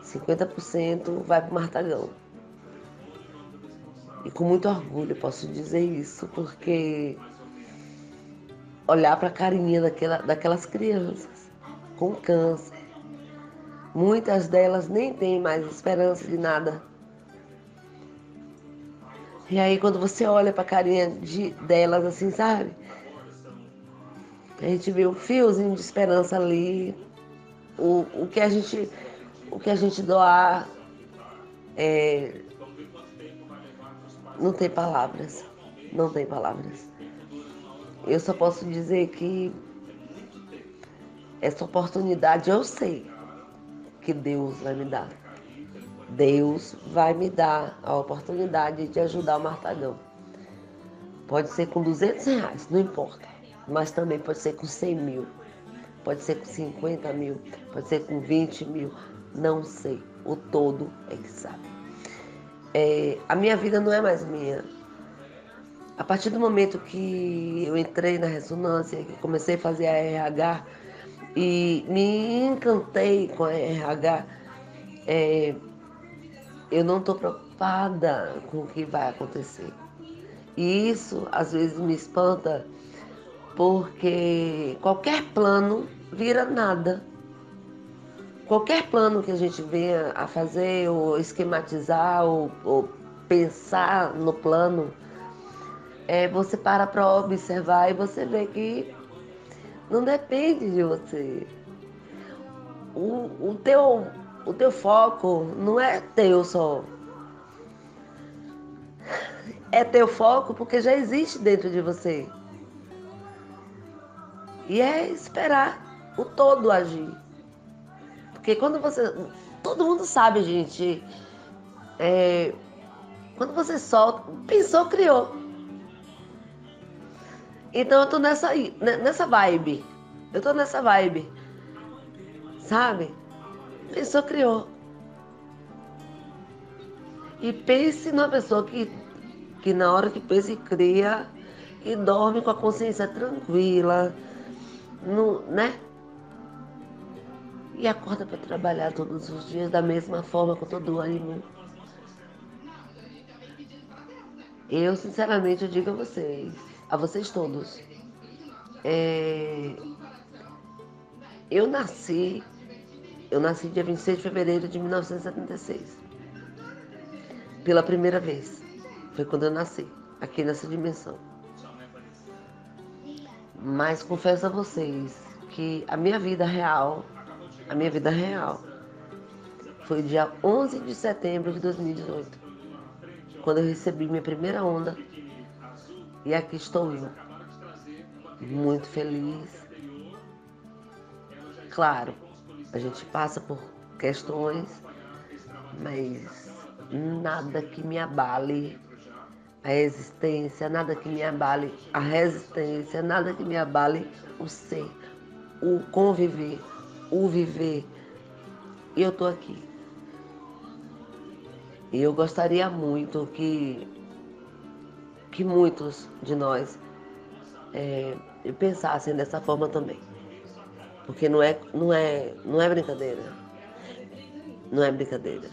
50% vai para o Martagão. E com muito orgulho eu posso dizer isso, porque olhar para a carinha daquelas crianças com câncer, muitas delas nem têm mais esperança de nada. E aí quando você olha para a carinha delas assim, sabe? A gente vê um fiozinho de esperança ali. O que a gente doar não tem palavras. Não tem palavras. Eu só posso dizer que essa oportunidade eu sei que Deus vai me dar. Deus vai me dar a oportunidade de ajudar o Martagão. Pode ser com R$200, não importa. Mas também pode ser com 100 mil. Pode ser com 50 mil. Pode ser com 20 mil. Não sei. O todo é que sabe. A minha vida não é mais minha. A partir do momento que eu entrei na ressonância, que comecei a fazer a RH e me encantei com a RH, eu não estou preocupada com o que vai acontecer. E isso, às vezes, me espanta, porque qualquer plano vira nada. Qualquer plano que a gente venha a fazer, ou esquematizar, ou pensar no plano, você para observar e você vê que não depende de você. O teu foco não é teu só. É teu foco porque já existe dentro de você. E é esperar o todo agir. Porque quando você... Todo mundo sabe, gente. Quando você solta... Pensou, criou. Então eu tô nessa vibe. Eu tô nessa vibe. Sabe? Pensou, criou. E pense numa pessoa que na hora que pensa e cria, e dorme com a consciência tranquila, né? E acorda para trabalhar todos os dias da mesma forma, com todo o ânimo. Eu, sinceramente, eu digo a vocês todos, eu nasci dia 26 de fevereiro de 1976. Pela primeira vez. Foi quando eu nasci, aqui nessa dimensão. Mas confesso a vocês que a minha vida real, foi dia 11 de setembro de 2018, quando eu recebi minha primeira onda. E aqui estou eu, muito feliz. Claro, a gente passa por questões, mas nada que me abale a existência, nada que me abale a resistência, nada que me abale o ser, o conviver, o viver. E eu estou aqui. E eu gostaria muito que muitos de nós pensassem dessa forma também. Porque não é brincadeira. Não é brincadeira.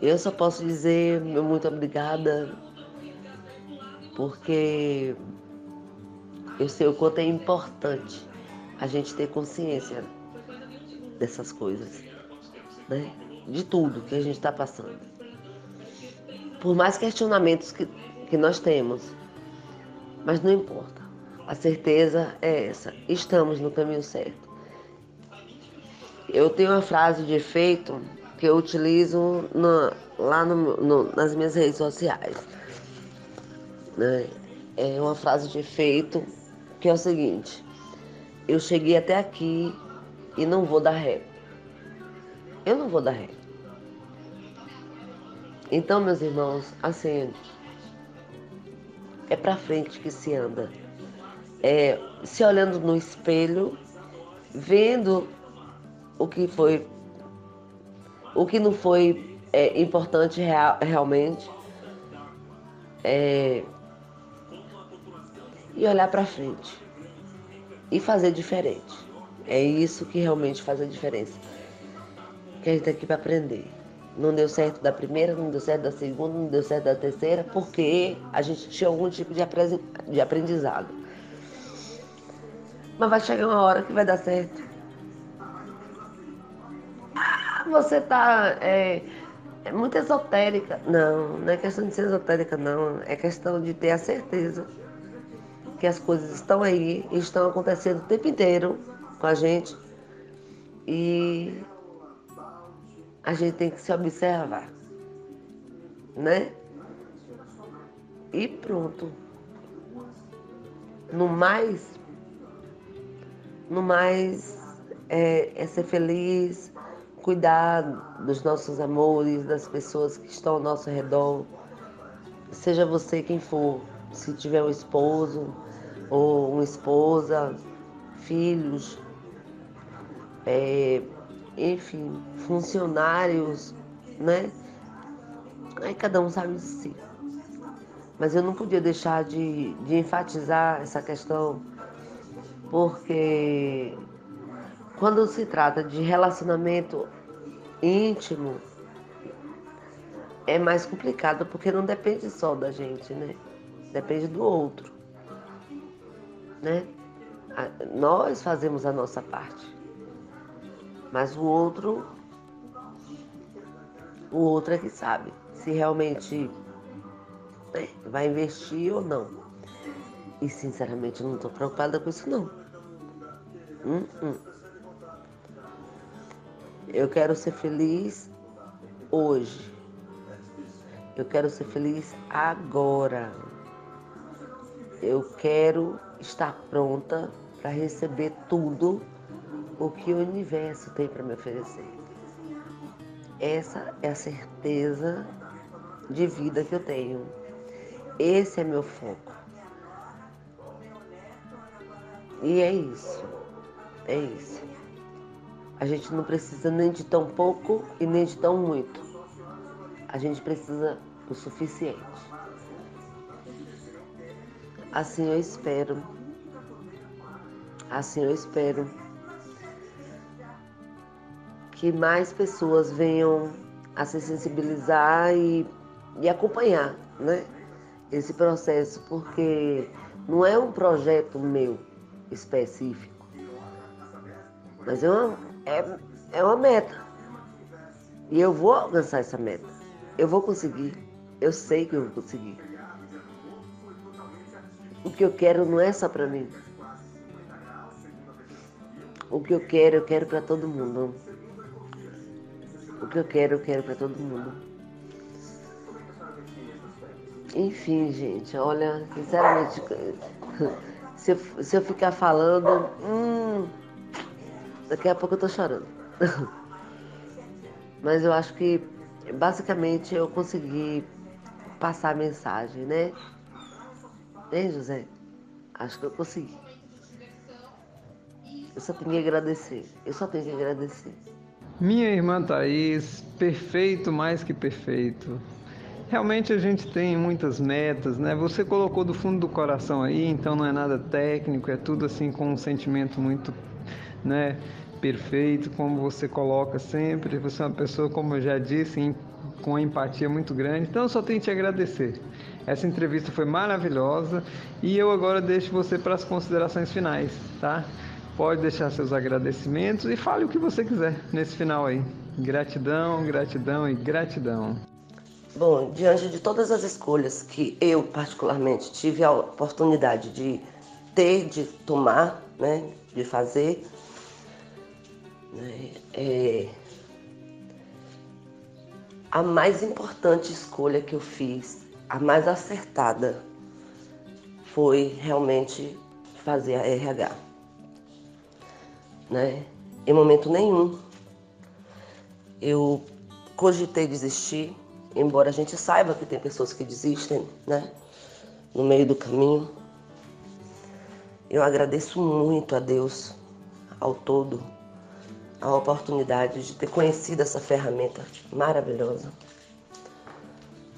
Eu só posso dizer muito obrigada, porque Eu sei o quanto é importante a gente ter consciência dessas coisas, né? De tudo que a gente está passando. Por mais questionamentos que nós temos, mas não importa. A certeza é essa, estamos no caminho certo. Eu tenho uma frase de efeito que eu utilizo lá nas minhas redes sociais, né? É uma frase de efeito que é o seguinte: eu cheguei até aqui e não vou dar ré. Eu não vou dar ré. Então, meus irmãos, assim, é pra frente que se anda. É se olhando no espelho, vendo o que foi, o que não foi importante realmente, e olhar pra frente e fazer diferente. É isso que realmente faz a diferença. Que a gente tá aqui pra aprender. Não deu certo da primeira, não deu certo da segunda, não deu certo da terceira, porque a gente tinha algum tipo de aprendizado. Mas vai chegar uma hora que vai dar certo. Você tá muito esotérica. Não, não é questão de ser esotérica, não. É questão de ter a certeza que as coisas estão aí, estão acontecendo o tempo inteiro com a gente. E a gente tem que se observar, né? E pronto. No mais é ser feliz, cuidar dos nossos amores, das pessoas que estão ao nosso redor. Seja você quem for, se tiver um esposo ou uma esposa, filhos, enfim, funcionários, né? Aí cada um sabe de si. Mas eu não podia deixar de enfatizar essa questão, porque quando se trata de relacionamento íntimo, é mais complicado, porque não depende só da gente, né? Depende do outro, né? Nós fazemos a nossa parte, mas o outro é que sabe se realmente, né, vai investir ou não. E sinceramente eu não estou preocupada com isso não. Eu quero ser feliz hoje. Eu quero ser feliz agora. Eu quero estar pronta para receber tudo o que o universo tem para me oferecer. Essa é a certeza de vida que eu tenho. Esse é meu foco. E é isso. É isso. A gente não precisa nem de tão pouco e nem de tão muito. A gente precisa o suficiente. Assim eu espero. Assim eu espero que mais pessoas venham a se sensibilizar e acompanhar, né, esse processo, porque não é um projeto meu específico, mas é uma meta. E eu vou alcançar essa meta. Eu vou conseguir. Eu sei que eu vou conseguir. O que eu quero não é só para mim. O que eu quero para todo mundo. O que eu quero para todo mundo. Enfim, gente, olha, sinceramente, se eu ficar falando, daqui a pouco eu tô chorando. Mas eu acho que, basicamente, eu consegui passar a mensagem, né? Hein, José? Acho que eu consegui. Eu só tenho que agradecer. Minha irmã Thaís, perfeito, mais que perfeito. Realmente a gente tem muitas metas, né? Você colocou do fundo do coração aí, então não é nada técnico, é tudo assim com um sentimento muito, né, perfeito, como você coloca sempre. Você é uma pessoa, como eu já disse, com uma empatia muito grande. Então eu só tenho que te agradecer. Essa entrevista foi maravilhosa e eu agora deixo você para as considerações finais, tá? Pode deixar seus agradecimentos e fale o que você quiser nesse final aí. Gratidão, gratidão e gratidão. Bom, diante de todas as escolhas que eu particularmente tive a oportunidade de ter, de tomar, né, de fazer, né, a mais importante escolha que eu fiz, a mais acertada, foi realmente fazer a RH. Né? Em momento nenhum eu cogitei desistir, embora a gente saiba que tem pessoas que desistem, né, no meio do caminho. Eu agradeço muito a Deus, ao todo, a oportunidade de ter conhecido essa ferramenta maravilhosa.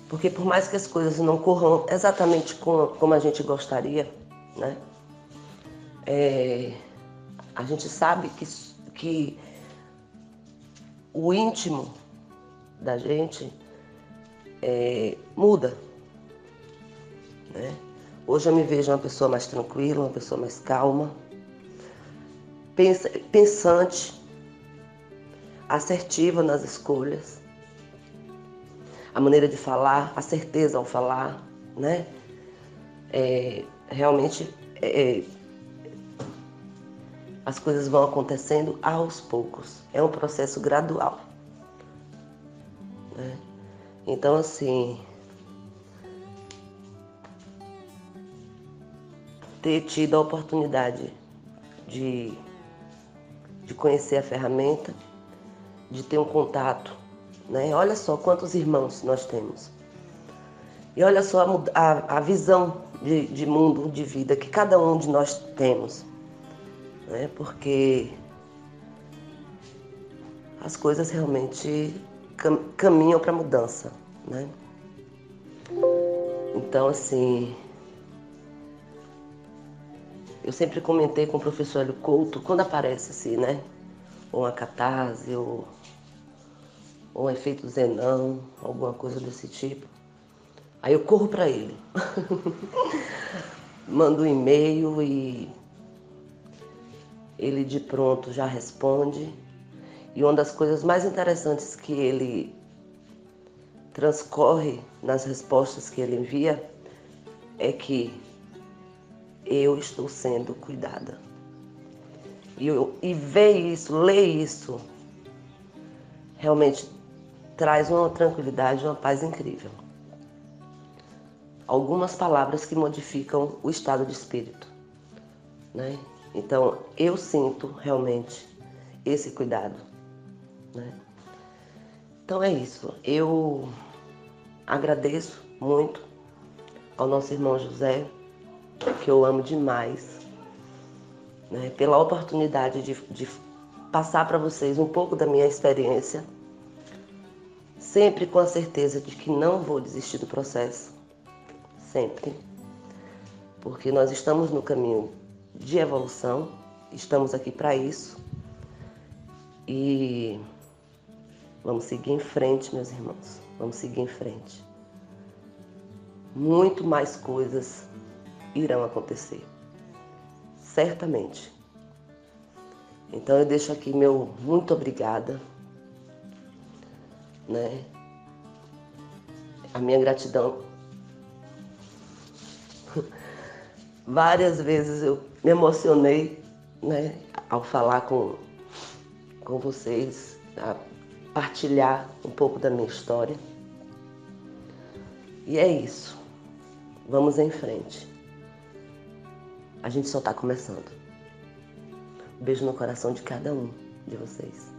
Porque por mais que as coisas não corram exatamente como a gente gostaria, né, a gente sabe que o íntimo da gente muda. Né? Hoje eu me vejo uma pessoa mais tranquila, uma pessoa mais calma, pensante, assertiva nas escolhas, a maneira de falar, a certeza ao falar, né? Realmente as coisas vão acontecendo aos poucos, é um processo gradual. Né? Então, assim, ter tido a oportunidade de conhecer a ferramenta, de ter um contato, né? Olha só quantos irmãos nós temos. E olha só a visão de mundo, de vida que cada um de nós temos. Né? Porque as coisas realmente caminham para a mudança. Né? Então, assim, eu sempre comentei com o professor Hélio Couto, quando aparece assim, né? Ou uma catarse, ou um efeito Zenão, alguma coisa desse tipo. Aí eu corro para ele. Mando um e-mail e ele de pronto já responde. E uma das coisas mais interessantes que ele transcorre nas respostas que ele envia é que eu estou sendo cuidada. E ver isso, ler isso, realmente traz uma tranquilidade, uma paz incrível. Algumas palavras que modificam o estado de espírito. Né? Então, eu sinto realmente esse cuidado. Né? Então é isso. Eu agradeço muito ao nosso irmão José, que eu amo demais, né? Pela oportunidade de passar para vocês um pouco da minha experiência, sempre com a certeza de que não vou desistir do processo, sempre, porque nós estamos no caminho de evolução, estamos aqui para isso e vamos seguir em frente, meus irmãos, vamos seguir em frente. Muito mais coisas irão acontecer, certamente. Então eu deixo aqui meu muito obrigada, né? A minha gratidão. Várias vezes eu me emocionei, né, ao falar com vocês, a partilhar um pouco da minha história. E é isso. Vamos em frente. A gente só está começando. Um beijo no coração de cada um de vocês.